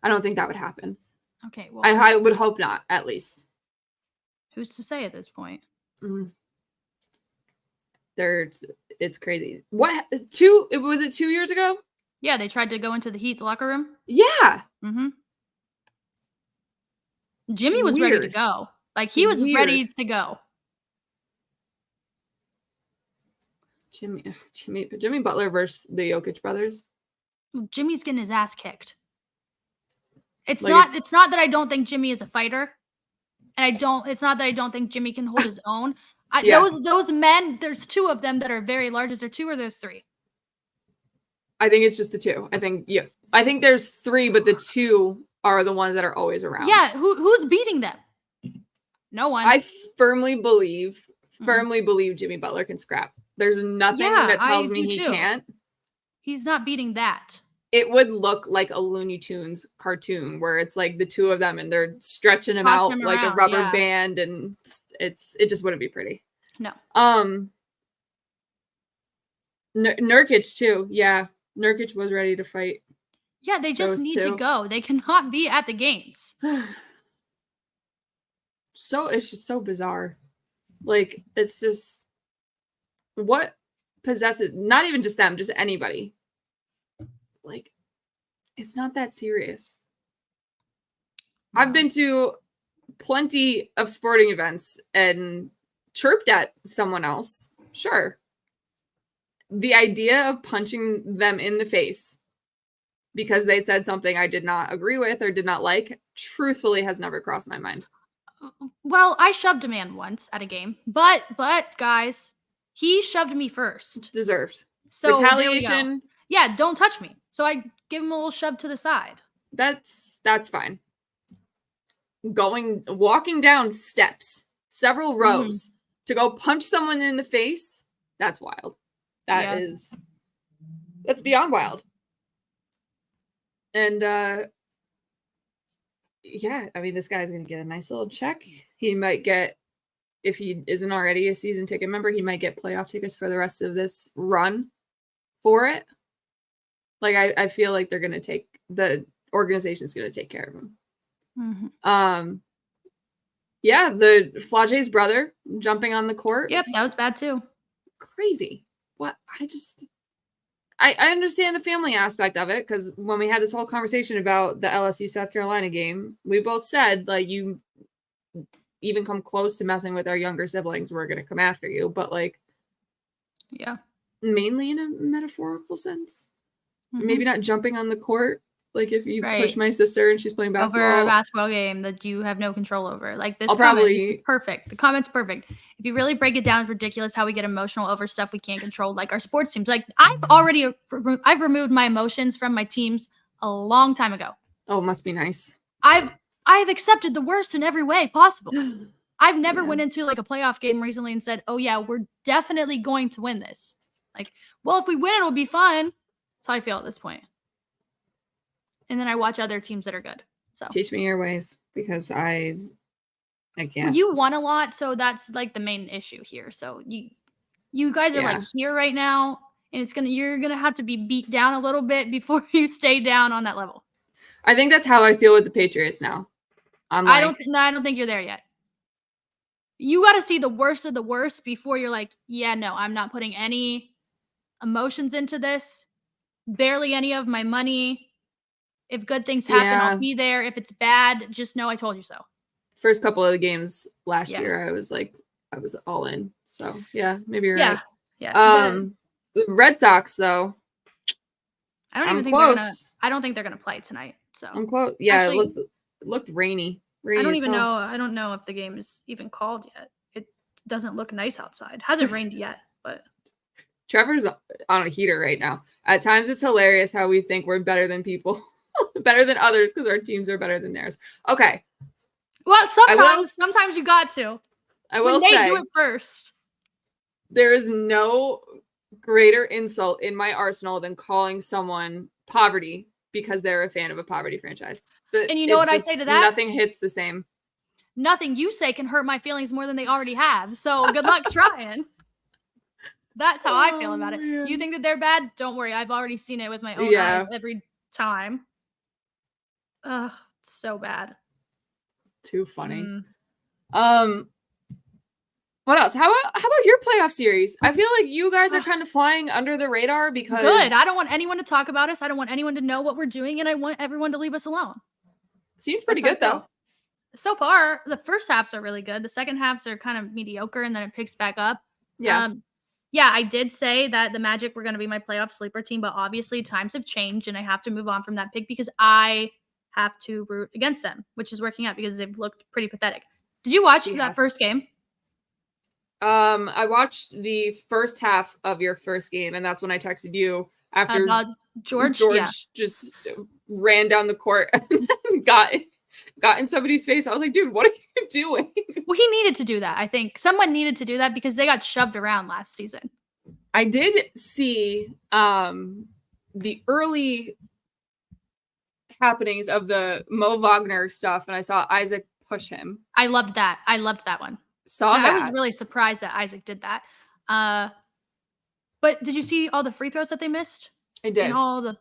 I don't think that would happen. Okay, well. I would hope not, at least. Who's to say at this point? It's crazy. Was it 2 years ago? Yeah, they tried to go into the Heat's locker room. Yeah. Mm-hmm. Jimmy was ready to go. Like, he was ready to go. Jimmy Butler versus the JOKIC brothers. Jimmy's getting his ass kicked. It's not that I don't think Jimmy is a fighter. And it's not that I don't think Jimmy can hold his own. Those men, there's two of them that are very large. Is there two or there's three? I think it's just the two. I think there's three, but the two are the ones that are always around. Yeah, who's beating them? No one. I firmly believe Jimmy Butler can scrap. There's nothing that tells me he can't. He's not beating that. It would look like a Looney Tunes cartoon where it's like the two of them and they're stretching him out like a rubber band, and it just wouldn't be pretty. No. Nurkic too. Yeah. Nurkic was ready to fight. Yeah, they just need to go. They cannot be at the games. It's just so bizarre. Like, it's just what possesses, not even just them, just anybody. Like, it's not that serious. No. I've been to plenty of sporting events and chirped at someone else. Sure. The idea of punching them in the face because they said something I did not agree with or did not like, truthfully has never crossed my mind. Well, I shoved a man once at a game, but guys, he shoved me first. Deserved. So retaliation. Yeah, don't touch me. So I give him a little shove to the side. That's fine. Walking down steps, several rows to go punch someone in the face, that's wild. That's beyond wild. And I mean, this guy's going to get a nice little check. He might get, if he isn't already a season ticket member, he might get playoff tickets for the rest of this run for it. Like, I feel like the organization's going to take care of him. Mm-hmm. The Flage's brother jumping on the court. Yep, that was bad too. Crazy. What? I understand the family aspect of it, because when we had this whole conversation about the LSU South Carolina game, we both said, like, you even come close to messing with our younger siblings, we're going to come after you. But, like, yeah, mainly in a metaphorical sense. Mm-hmm. Maybe not jumping on the court. Like, if you push my sister and she's playing basketball. Over a basketball game that you have no control over. Like, this comment is perfect. The comment's perfect. If you really break it down, it's ridiculous how we get emotional over stuff we can't control, like our sports teams. Like, I've removed my emotions from my teams a long time ago. Oh, it must be nice. I've accepted the worst in every way possible. I've never went into, like, a playoff game recently and said, oh, yeah, we're definitely going to win this. Like, well, if we win, it'll be fun. That's how I feel at this point. And then I watch other teams that are good. So teach me your ways, because I can't. You won a lot, so that's like the main issue here. So you guys are like here right now, and you're gonna have to be beat down a little bit before you stay down on that level. I think that's how I feel with the Patriots now. I don't think you're there yet. you got to see the worst of the worst before you're like, yeah, no, I'm not putting any emotions into this. Barely any of my money. If good things happen, I'll be there. If it's bad, just know I told you so. First couple of the games last year, I was all in. So yeah, maybe you're right. Yeah. The Red Sox though. I don't think they're gonna play tonight. So I'm close. Yeah, actually, it looked rainy. I don't even know. I don't know if the game is even called yet. It doesn't look nice outside. Hasn't rained yet, but Trevor's on a heater right now. At times it's hilarious how we think we're better than people, better than others because our teams are better than theirs. Okay. Well, sometimes you got to. I will say, they do it first. There is no greater insult in my arsenal than calling someone poverty because they're a fan of a poverty franchise. And you know what I say to that? Nothing hits the same. Nothing you say can hurt my feelings more than they already have. So good luck trying. That's how I feel about it. Man. You think that they're bad? Don't worry. I've already seen it with my own eyes every time. Ugh, it's so bad. Too funny. What else? How about your playoff series? I feel like you guys are kind of flying under the radar because good. I don't want anyone to talk about us. I don't want anyone to know what we're doing, and I want everyone to leave us alone. Seems pretty good though. So far, the first halves are really good. The second halves are kind of mediocre, and then it picks back up. Yeah. Yeah, I did say that the Magic were going to be my playoff sleeper team, but obviously times have changed, and I have to move on from that pick because I have to root against them, which is working out because they've looked pretty pathetic. Did you watch that first game? I watched the first half of your first game, and that's when I texted you after George just ran down the court and got in somebody's face. I was like, dude, what are you doing? Well, he needed to do that. I think someone needed to do that because they got shoved around last season. I did see the early happenings of the Mo Wagner stuff, and I saw Isaac push him. I loved that. I loved that one. I was really surprised that Isaac did that. But did you see all the free throws that they missed? I did. And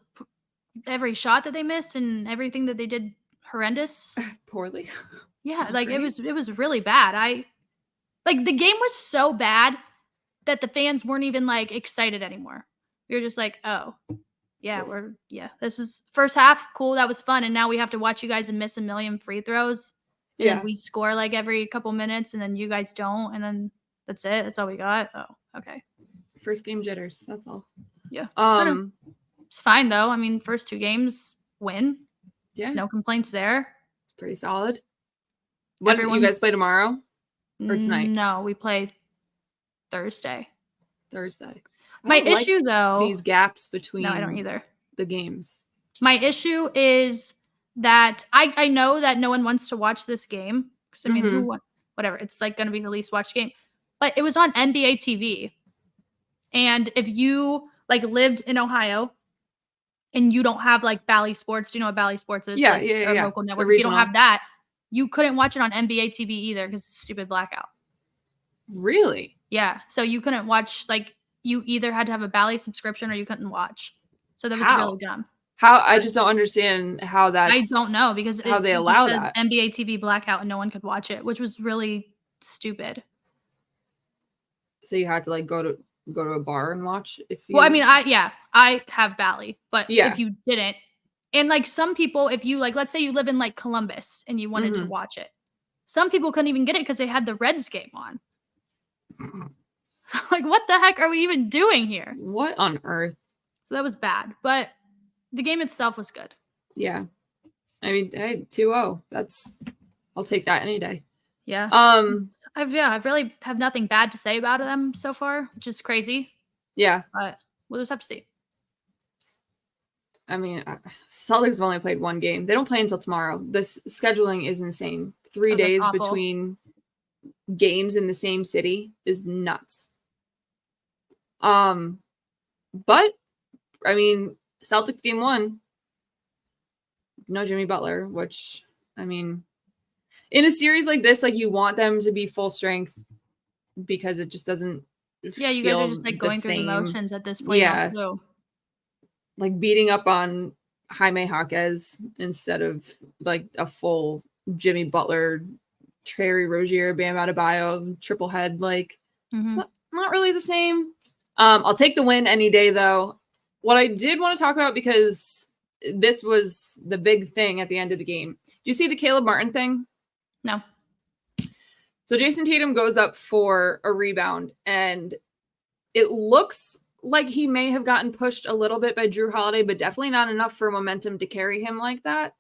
every shot that they missed and everything that they did horrendous. Poorly. Yeah, like it was really bad. The game was so bad that the fans weren't even like excited anymore. We were just like, oh, yeah, cool. This was first half, cool, that was fun, and now we have to watch you guys miss a million free throws. And we score like every couple minutes, and then you guys don't, and then that's it. That's all we got. Oh, okay. First game jitters. That's all. Yeah. It's fine though. I mean, first 2 games win. Yeah. No complaints there. It's pretty solid. When you guys play tomorrow or tonight? No, we play Thursday. My issue though, these gaps between. No, I don't either. The games. My issue is that I know that no one wants to watch this game because I mean, whatever. It's like going to be the least watched game, but it was on NBA TV, and if you like lived in Ohio and you don't have like Bally Sports, do you know what Bally Sports is? Yeah, local network. If you don't have that, you couldn't watch it on NBA TV either because it's a stupid blackout. Really? Yeah. So you couldn't watch. Like you either had to have a Bally subscription or you couldn't watch. So that was really dumb. I just don't understand how that. I don't know because how they allow that NBA TV blackout and no one could watch it, which was really stupid. So you had to like go to a bar and watch if you. Well, I mean, I have Bally, but if you didn't, and like some people, if you like, let's say you live in like Columbus and you wanted to watch it, some people couldn't even get it because they had the Reds game on. So like, what the heck are we even doing here? What on earth? So that was bad, but the game itself was good. Yeah. I mean, hey, 2-0. I'll take that any day. Yeah. I've really have nothing bad to say about them so far, which is crazy. Yeah. But we'll just have to see. I mean, Celtics have only played 1 game. They don't play until tomorrow. This scheduling is insane. 3 days between games in the same city is nuts. But I mean, Celtics game 1, no Jimmy Butler, which, I mean, in a series like this, like you want them to be full strength because it just doesn't. Yeah, you guys are just like going through the motions at this point. Yeah, like beating up on Jaime Jaquez instead of like a full Jimmy Butler Terry Rozier, Bam Adebayo, triple head. Like, it's not really the same. I'll take the win any day, though. What I did want to talk about, because this was the big thing at the end of the game. Do you see the Caleb Martin thing? No. So Jason Tatum goes up for a rebound, and it looks like he may have gotten pushed a little bit by Drew Holiday, but definitely not enough for momentum to carry him like that.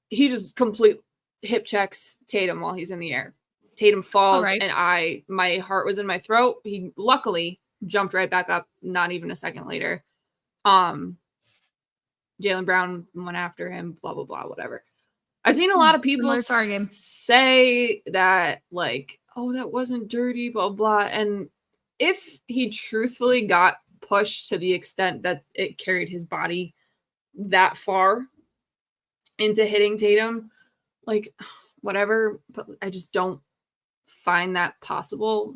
He just complete hip checks Tatum while he's in the air. Tatum falls, and my heart was in my throat. He luckily jumped right back up, not even a second later. Jaylen Brown went after him, blah, blah, blah, whatever. I've seen a lot of people say that, like, oh, that wasn't dirty, blah, blah. And if he truthfully got pushed to the extent that it carried his body that far into hitting Tatum, like, whatever, but I just don't find that possible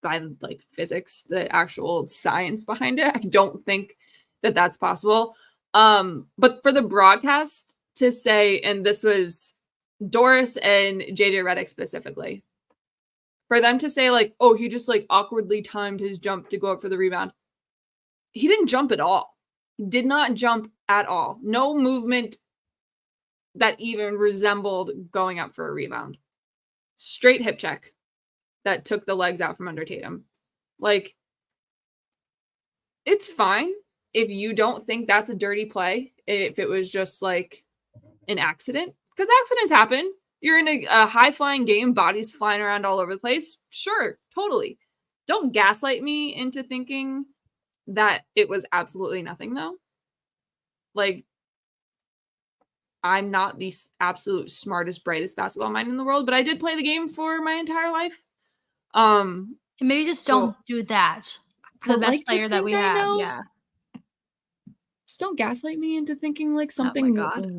by, like, physics, the actual science behind it. I don't think that that's possible. But for the broadcast to say, and this was Doris and JJ Redick specifically, for them to say, like, oh, he just, like, awkwardly timed his jump to go up for the rebound. He didn't jump at all. He did not jump at all. No movement that even resembled going up for a rebound. Straight hip check that took the legs out from under Tatum. Like, it's fine if you don't think that's a dirty play, if it was just, like, an accident. Because accidents happen. You're in a high-flying game, bodies flying around all over the place. Sure, totally. Don't gaslight me into thinking that it was absolutely nothing, though. Like, I'm not the absolute smartest, brightest basketball mind in the world, but I did play the game for my entire life. Maybe just don't do that for the best player that we have. Yeah. Just don't gaslight me into thinking like something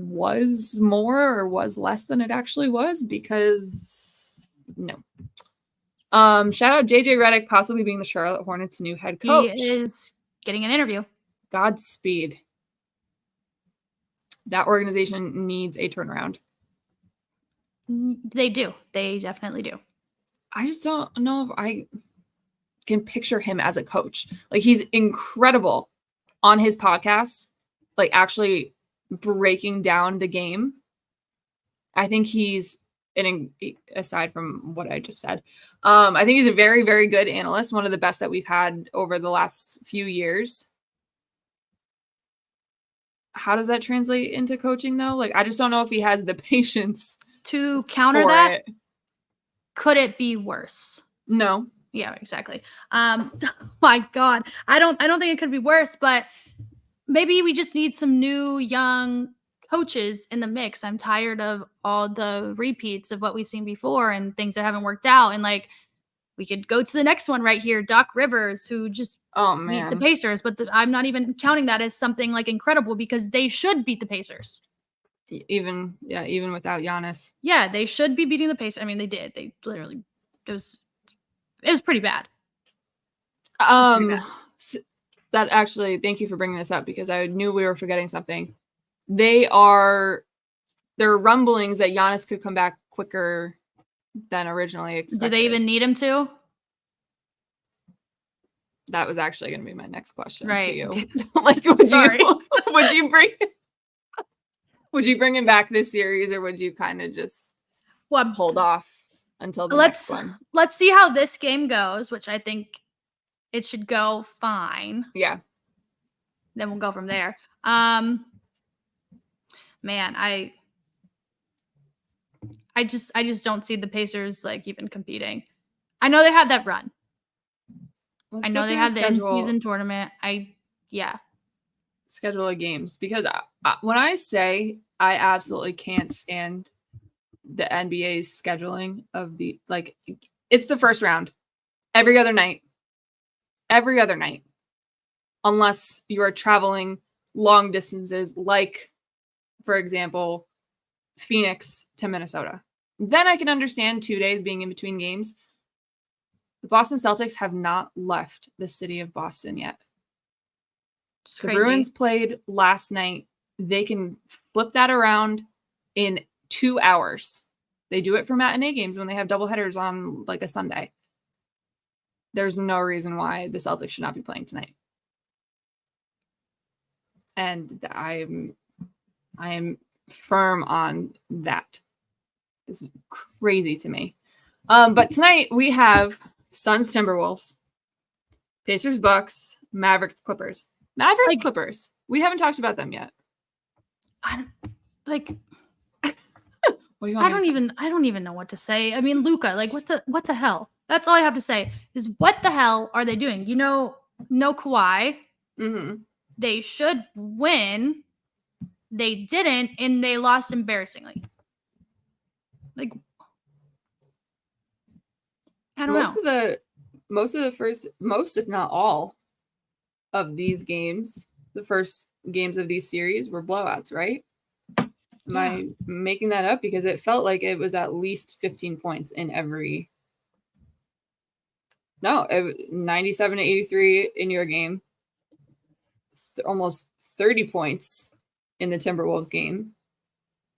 was more or was less than it actually was, because no. Shout out JJ Redick possibly being the Charlotte Hornets' new head coach. He is getting an interview. Godspeed. That organization needs a turnaround. They do. They definitely do. I just don't know if I can picture him as a coach. Like, he's incredible on his podcast, like, actually breaking down the game. I think he's, aside from what I just said, I think he's a very, very good analyst, one of the best that we've had over the last few years. How does that translate into coaching, though? Like, I just don't know if he has the patience to counter that. Could it be worse? No. Yeah, exactly. My God, I don't think it could be worse, but maybe we just need some new young coaches in the mix. I'm tired of all the repeats of what we've seen before and things that haven't worked out. And, like, we could go to the next one right here, Doc Rivers, who just beat the Pacers. But I'm not even counting that as something, like, incredible, because they should beat the Pacers. Even without Giannis. Yeah, they should be beating the Pacers. I mean, they did. They literally, it was pretty bad. That actually, thank you for bringing this up, because I knew we were forgetting something. There are rumblings that Giannis could come back quicker than originally expected. Do they even need him to? That was actually going to be my next question to you. Like, would you bring him back this series, or would you kind of just hold off until the next one? Let's see how this game goes, which I think it should go fine. Yeah. Then we'll go from there. Man, I just don't see the Pacers, like, even competing. I know they had that run. I know they had the in-season tournament. Schedule of games, because when I say I absolutely can't stand the NBA's scheduling of the, like, it's the first round every other night, unless you are traveling long distances, like, for example, Phoenix to Minnesota. Then I can understand 2 days being in between games. The Boston Celtics have not left the city of Boston yet. The Bruins played last night. They can flip that around in 2 hours. They do it for matinee games when they have doubleheaders on like a Sunday. There's no reason why the Celtics should not be playing tonight. And I am firm on that. This is crazy to me. But tonight we have Suns Timberwolves, Pacers Bucks, Mavericks Clippers. Mavericks Clippers. We haven't talked about them yet. I don't I don't even know what to say. I mean, Luka, like what the hell? That's all I have to say is what the hell are they doing? You know, no Kawhi. Mm-hmm. They should win. They didn't, and they lost embarrassingly. Like, I don't know. Most, if not all, of these games, the first games of these series were blowouts, right? Am I making that up? Because it felt like it was at least 15 points in every. No, 97 to 83 in your game. Almost 30 points in the Timberwolves game.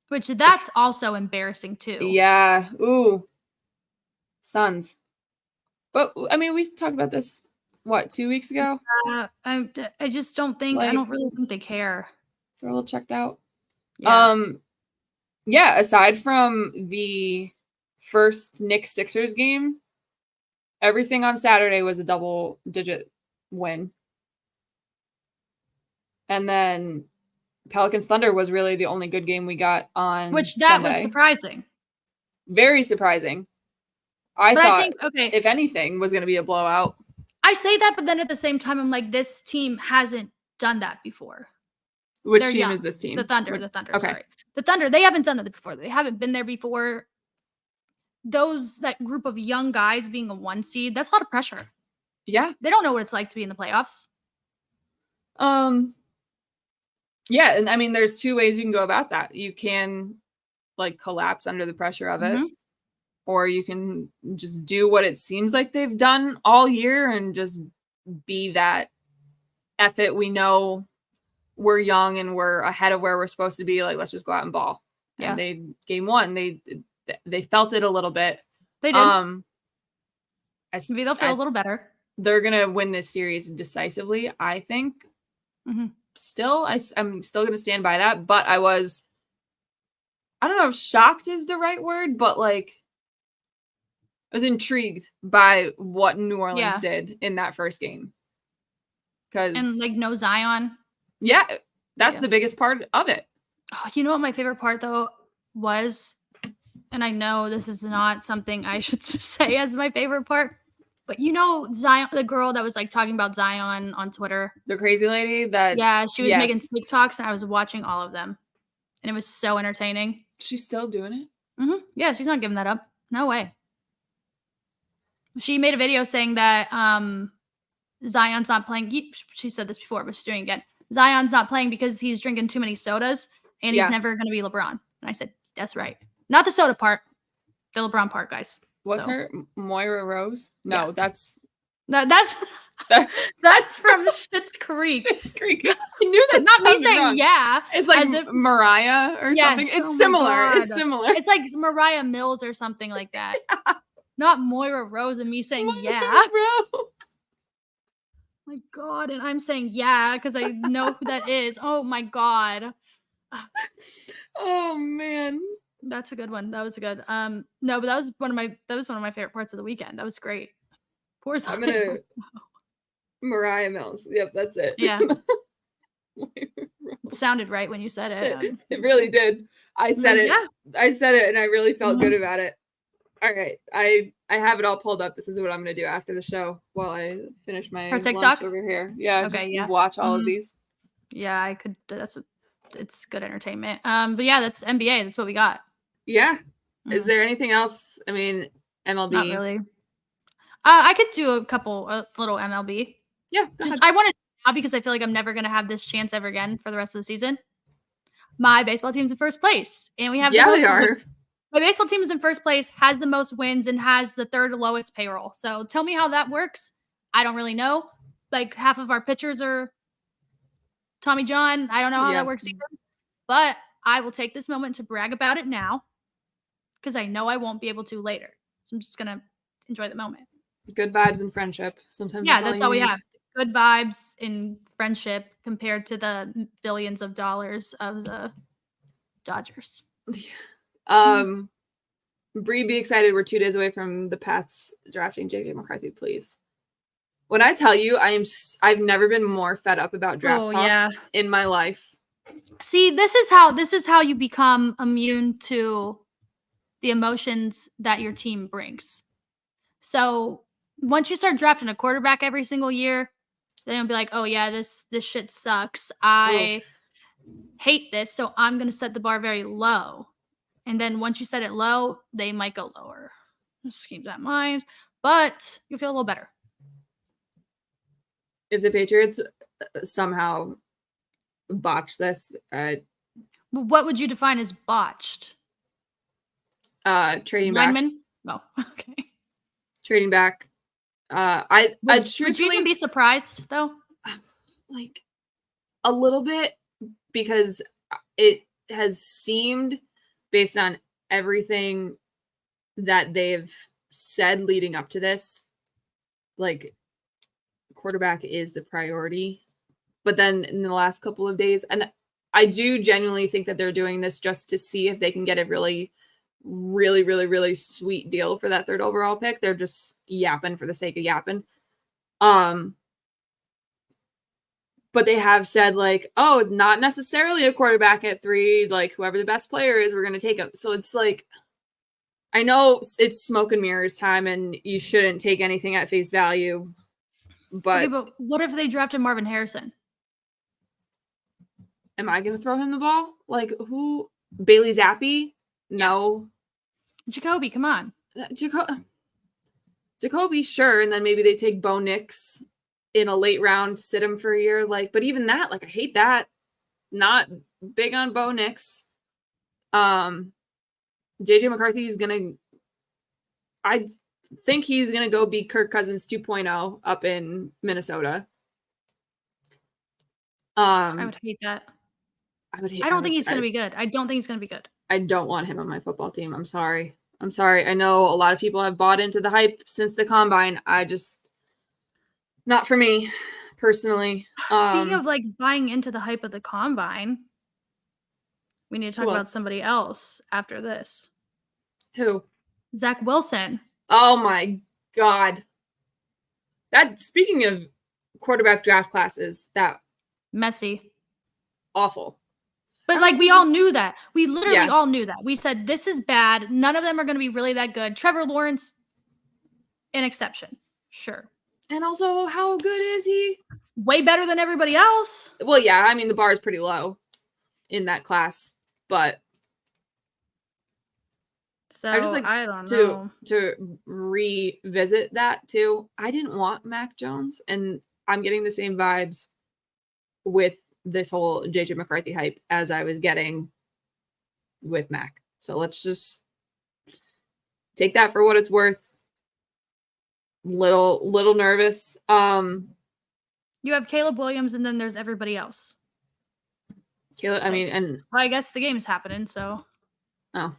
Which that's also embarrassing too. Yeah. Ooh. Suns. But I mean, we talked about this, 2 weeks ago? I just don't think, I don't really think they care. They're a little checked out. Yeah. Yeah, aside from the first Knicks Sixers game, everything on Saturday was a double-digit win. And then Pelicans Thunder was really the only good game we got on Which that Sunday. Was surprising. Very surprising. I thought, if anything, was going to be a blowout. I say that, but then at the same time, I'm like, this team hasn't done that before. Which team is this team? The Thunder. Okay. Sorry. The Thunder. They haven't done that before. They haven't been there before. That group of young guys being a 1 seed, that's a lot of pressure. Yeah. They don't know what it's like to be in the playoffs. Yeah, and I mean, there's 2 ways you can go about that. You can collapse under the pressure of it, or you can just do what it seems like they've done all year and just be that F it. We know we're young and we're ahead of where we're supposed to be. Let's just go out and ball. Yeah. And they game 1, they felt it a little bit. They did. Maybe they'll feel a little better. They're gonna win this series decisively, I think. Mm-hmm. Still, I'm still going to stand by that, but I don't know if shocked is the right word, but I was intrigued by what New Orleans did in that first game. And no Zion. Yeah, that's the biggest part of it. Oh, you know what my favorite part though was, and I know this is not something I should say as my favorite part, but Zion, the girl that was talking about Zion on Twitter. The crazy lady she was making TikToks and I was watching all of them. And it was so entertaining. She's still doing it? Mm-hmm. Yeah, she's not giving that up. No way. She made a video saying that Zion's not playing. She said this before, but she's doing it again. Zion's not playing because he's drinking too many sodas and he's never going to be LeBron. And I said, that's right. Not the soda part. The LeBron part, guys. What's her? Moira Rose? No, that's from Schitt's Creek. Schitt's Creek. I knew that. Not me saying wrong. Yeah. It's like Mariah or something. It's similar. It's similar. It's like Mariah Mills or something like that. Yeah. Not Moira Rose and me saying Moira Rose. My God, and I'm saying because I know who that is. Oh my God. Oh man. That's a good one. That was a good. No, but that was one of my favorite parts of the weekend. That was great. Poor I'm gonna Mariah Mills. Yep, that's it. Yeah. It sounded right when you said it. It really did. I said it. Yeah. I said it, and I really felt good about it. All right, I have it all pulled up. This is what I'm gonna do after the show while I finish my lunch over here. Yeah. Okay. Just watch all of these. Yeah, I could. It's good entertainment. But yeah, that's NBA. That's what we got. Yeah. Is there anything else? I mean, MLB. Not really. I could do a little MLB. Yeah. I want to now because I feel like I'm never going to have this chance ever again for the rest of the season. My baseball team's in first place, and we have they are. My baseball team is in first place, has the most wins, and has the 3rd lowest payroll. So tell me how that works. I don't really know. Half of our pitchers are Tommy John. I don't know how that works either. But I will take this moment to brag about it now. because I know I won't be able to later. So I'm just going to enjoy the moment. Good vibes and friendship. Sometimes that's all we have. Good vibes in friendship compared to the billions of dollars of the Dodgers. Bree, be excited. We're 2 days away from the Pats drafting JJ McCarthy, please. When I tell you, I've never been more fed up about draft talk in my life. See, this is how you become immune to the emotions that your team brings. So once you start drafting a quarterback every single year, then you'll be like, oh yeah, this shit sucks. I hate this, so I'm gonna set the bar very low. And then once you set it low, they might go lower. Just keep that in mind. But you'll feel a little better. If the Patriots somehow botch this, what would you define as botched? Trading lineman? back. Oh, okay. Trading back. I truthfully, would you even be surprised though? Like a little bit, because it has seemed, based on everything that they've said leading up to this, like quarterback is the priority. But then in the last couple of days, and I do genuinely think that they're doing this just to see if they can get a really, really, really, really sweet deal for that 3rd overall pick. They're just yapping for the sake of yapping. But they have said, like, oh, not necessarily a quarterback at 3, like whoever the best player is, we're going to take him. So it's like, I know it's smoke and mirrors time and you shouldn't take anything at face value. But what if they drafted Marvin Harrison? Am I going to throw him the ball? Like, who? Bailey Zappi? No. Jacoby, come on. Jacoby, sure. And then maybe they take Bo Nix in a late round, sit him for a year. Like, but even that, like, I hate that. Not big on Bo Nix. JJ McCarthy is I think he's going to go be Kirk Cousins 2.0 up in Minnesota. I would hate that. I don't think he's going to be good. I don't think he's going to be good. I don't want him on my football team. I'm sorry. I know a lot of people have bought into the hype since the combine. Not for me personally. Speaking of like buying into the hype of the combine, we need to talk about somebody else after this. Who? Zach Wilson. Oh my God. Speaking of quarterback draft classes, that messy. Awful. But like we all knew that. We literally all knew that. We said this is bad. None of them are going to be really that good. Trevor Lawrence, an exception. Sure. And also, how good is he? Way better than everybody else. Well, yeah. I mean, the bar is pretty low in that class. But so I don't know. To revisit that too. I didn't want Mac Jones, and I'm getting the same vibes with this whole JJ McCarthy hype as I was getting with Mac. So let's just take that for what it's worth. Little nervous. You have Caleb Williams, and then there's everybody else. Caleb, I mean, and I guess the game's happening, so. Oh.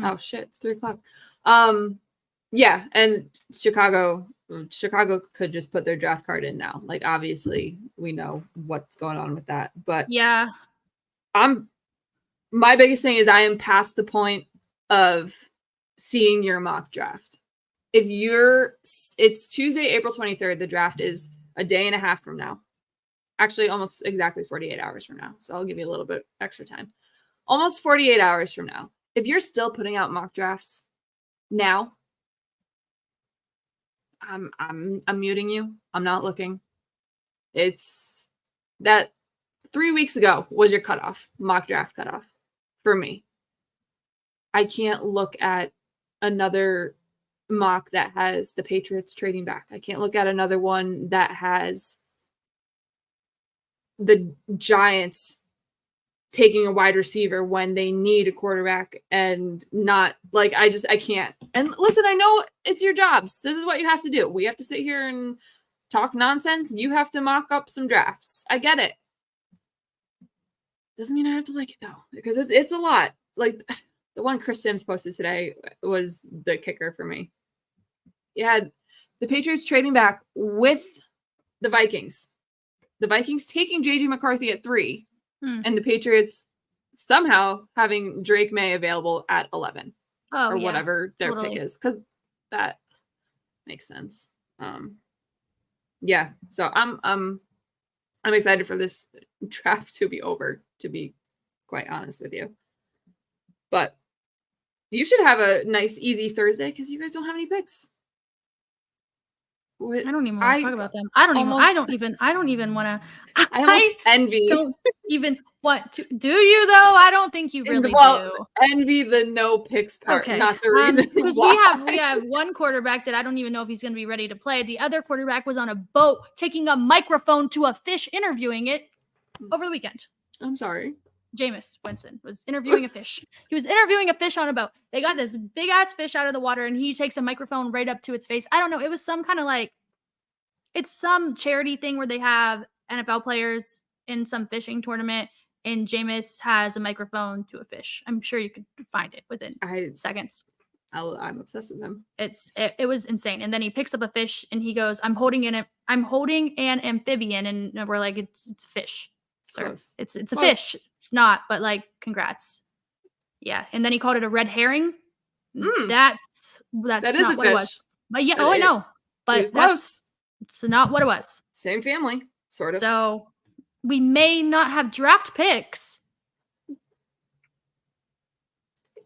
Oh shit! It's 3:00. Yeah, and Chicago could just put their draft card in now. Like, obviously, we know what's going on with that. But yeah, my biggest thing is I am past the point of seeing your mock draft. It's Tuesday, April 23rd. The draft is a day and a half from now. Actually, almost exactly 48 hours from now. So I'll give you a little bit extra time. Almost 48 hours from now. If you're still putting out mock drafts now, I'm muting you. I'm not looking. It's that 3 weeks ago was your cutoff, mock draft cutoff for me. I can't look at another mock that has the Patriots trading back. I can't look at another one that has the Giants taking a wide receiver when they need a quarterback, and not like, I can't. And listen, I know it's your jobs. This is what you have to do. We have to sit here and talk nonsense. You have to mock up some drafts. I get it. Doesn't mean I have to like it though, because it's a lot. Like, the one Chris Sims posted today was the kicker for me. You had the Patriots trading back with the Vikings. The Vikings taking J.J. McCarthy at 3, and the Patriots somehow having Drake May available at 11 or whatever their pick is, because that makes sense. Yeah, so I'm excited for this draft to be over, to be quite honest with you. But you should have a nice, easy Thursday because you guys don't have any picks. I don't even want to talk about them. I don't even want to. I almost envy. Don't even want to. Do you though? I don't think you really do. Envy the no picks part, not the reason. Because we have one quarterback that I don't even know if he's going to be ready to play. The other quarterback was on a boat taking a microphone to a fish, interviewing it over the weekend. I'm sorry. Jameis Winston was interviewing a fish. He was interviewing a fish on a boat. They got this big ass fish out of the water and he takes a microphone right up to its face. I don't know. It was some kind of it's some charity thing where they have NFL players in some fishing tournament and Jameis has a microphone to a fish. I'm sure you could find it within seconds. I'm obsessed with him. It was insane. And then he picks up a fish and he goes, I'm holding an amphibian. And we're like, it's a fish. Sir. It's a fish. It's not, but congrats. Yeah. And then he called it a red herring. That's that is not a what fish. It was. But yeah, I know. But that's close. It's not what it was. Same family, sort of. So we may not have draft picks,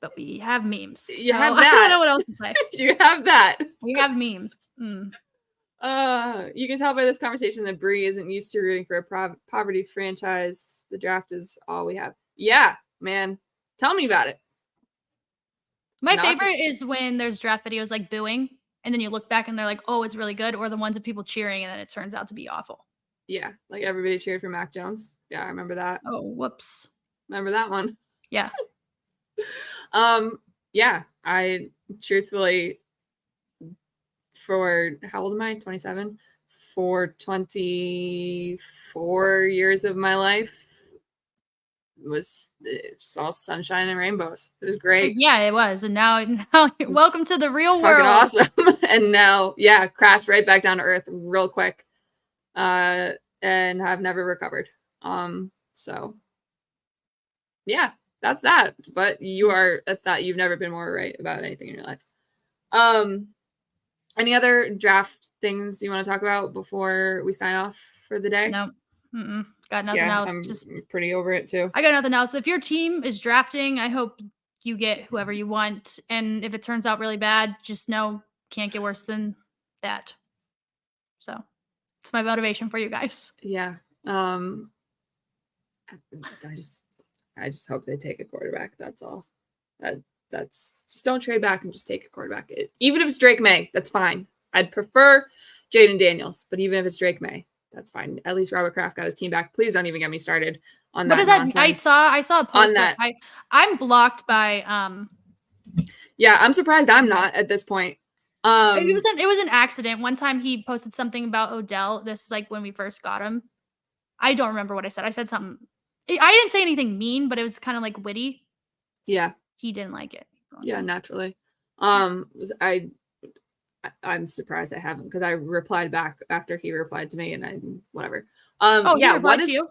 but we have memes. You have that. I don't know what else to say. You have that. We have memes. You can tell by this conversation that Bree isn't used to rooting for a poverty franchise. The draft is all we have. Yeah, man. Tell me about it. My favorite is when there's draft videos booing, and then you look back and they're like, oh, it's really good, or the ones of people cheering, and then it turns out to be awful. Yeah, everybody cheered for Mac Jones. Yeah, I remember that. Oh, whoops. Remember that one? Yeah. Yeah, I truthfully, for how old am I? 27? For 24 years of my life, it's all sunshine and rainbows. It was great. Yeah, it was. And now welcome to the real world. Awesome. And now, crashed right back down to earth real quick. And have never recovered. So yeah, that's that. But you are at that. You've never been more right about anything in your life. Any other draft things you want to talk about before we sign off for the day? No. Got nothing else. I'm pretty over it too. I got nothing else. If your team is drafting, I hope you get whoever you want. And if it turns out really bad, just know can't get worse than that. So it's my motivation for you guys. Yeah. I just hope they take a quarterback. That's all. That's just don't trade back and just take a quarterback. Even if it's Drake May, that's fine. I'd prefer Jaden Daniels, but even if it's Drake May, that's fine. At least Robert Kraft got his team back. Please don't even get me started on that. What is that? Nonsense. I saw a post on that. I'm blocked by Yeah, I'm surprised I'm not at this point. It was an accident. One time he posted something about Odell. This is when we first got him. I don't remember what I said. I said something. I didn't say anything mean, but it was kind of witty. Yeah. He didn't like it. Yeah, naturally. I'm surprised I haven't because I replied back after he replied to me and whatever. Yeah, what is you?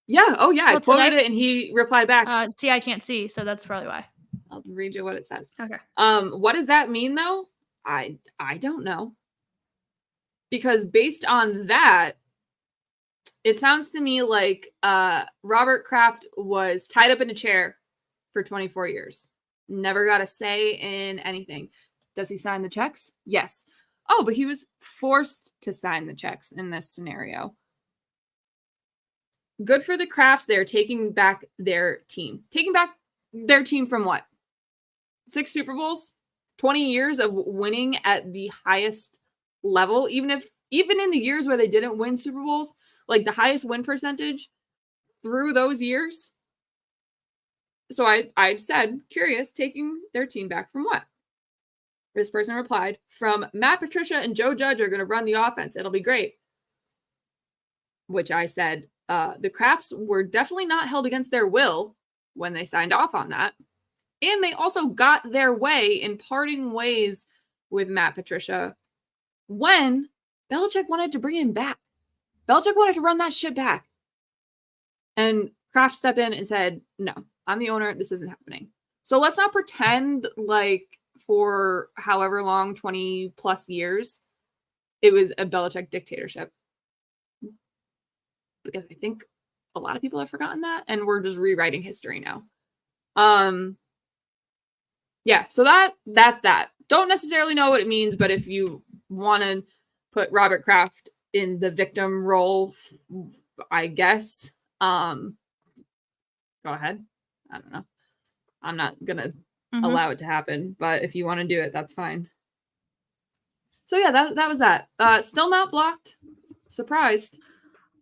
Yeah, I quoted it and he replied back. See, I can't see, so that's probably why. I'll read you what it says. Okay. What does that mean though? I don't know. Because based on that, it sounds to me like Robert Kraft was tied up in a chair for 24 years. Never got a say in anything. Does he sign the checks? Yes. Oh, but he was forced to sign the checks in this scenario. Good for the Krafts. They're taking back their team. Taking back their team from what? 6 Super Bowls? 20 years of winning at the highest level? Even in the years where they didn't win Super Bowls, the highest win percentage through those years. So I said, curious, taking their team back from what? This person replied, from Matt Patricia and Joe Judge are going to run the offense. It'll be great. Which I said, the Krafts were definitely not held against their will when they signed off on that. And they also got their way in parting ways with Matt Patricia when Belichick wanted to bring him back. Belichick wanted to run that shit back. And Kraft stepped in and said, no, I'm the owner. This isn't happening. So let's not pretend like for however long, 20 plus years, it was a Belichick dictatorship. Because I think a lot of people have forgotten that, and we're just rewriting history now. Yeah, so that's that. Don't necessarily know what it means, but if you want to put Robert Kraft in the victim role, I guess, go ahead. I don't know. I'm not gonna allow it to happen, but if you want to do it, that's fine. So yeah, that was that. Still not blocked. Surprised.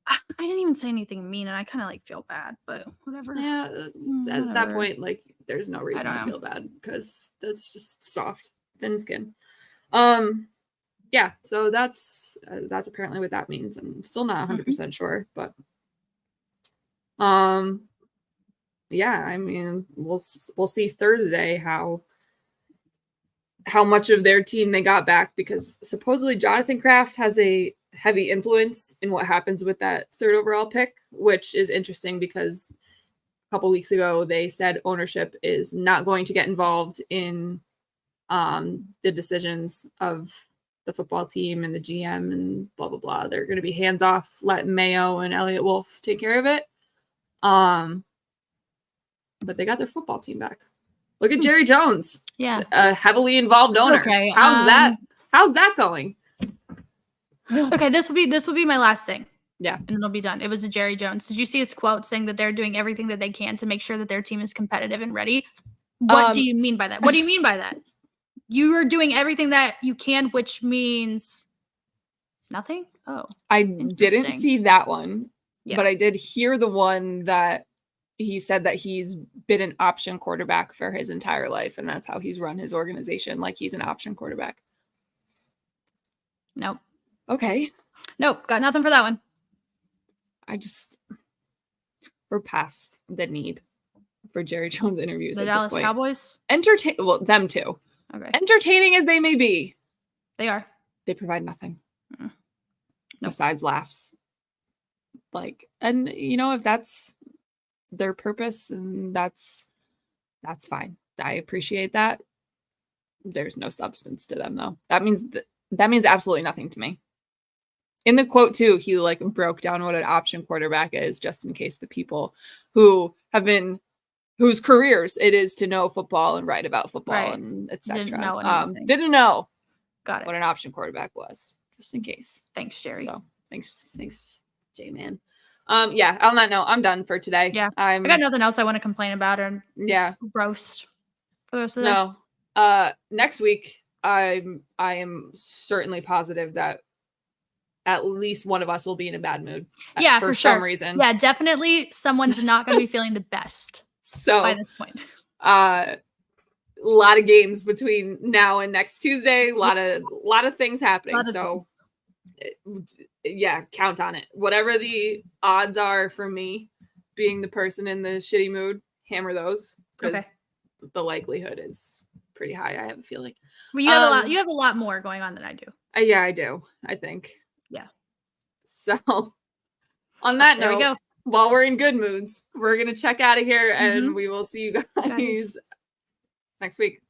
I didn't even say anything mean, and I kind of like feel bad, but whatever. Yeah, at that point, like, there's no reason to feel bad because that's just soft, thin skin. Yeah, so that's apparently what that means. I'm still not 100% sure, but yeah, I mean, we'll see Thursday how much of their team they got back, because supposedly Jonathan Kraft has a heavy influence in what happens with that 3rd overall pick, which is interesting because a couple weeks ago they said ownership is not going to get involved in the decisions of the football team and the GM and blah blah blah. They're going to be hands off, let Mayo and Elliott Wolf take care of it. But they got their football team back. Look at Jerry Jones. Yeah, a heavily involved owner. Okay, how's that going? Okay, this will be my last thing. Yeah. And it'll be done. It was a Jerry Jones. Did you see his quote saying that they're doing everything that they can to make sure that their team is competitive and ready? What do you mean by that? What do you mean by that? You are doing everything that you can, which means nothing? Oh. I didn't see that one, yeah. But I did hear the one that he said that he's been an option quarterback for his entire life, and that's how he's run his organization, like he's an option quarterback. Nope. Okay. Nope, got nothing for that one. We're past the need for Jerry Jones interviews the at Dallas this point. Cowboys? Them too. Okay. Entertaining as they may be. They are. They provide nothing. Nope. Besides laughs. And if that's their purpose, and that's fine. I appreciate that. There's no substance to them though. That means absolutely nothing to me. In the quote too, he broke down what an option quarterback is, just in case the people whose careers it is to know football and write about football and etc. Didn't know Got it. what an option quarterback was, just in case. Thanks, Jerry. So thanks, J-Man. Yeah, on that note, I'm done for today. Yeah. I got nothing else I want to complain about or roast for the rest of the day. No. Next week, I am certainly positive that at least one of us will be in a bad mood. Yeah, for sure. some reason. Yeah, definitely someone's not going to be feeling the best. So by this point. A lot of games between now and next Tuesday. A lot of things happening. Yeah, count on it. Whatever the odds are for me being the person in the shitty mood, hammer those, because the likelihood is pretty high. I have a feeling. Well, you have a lot more going on than I do. Yeah, I do. I think. Yeah. So, on that there note, we go. While we're in good moods, we're gonna check out of here, and we will see you guys next week.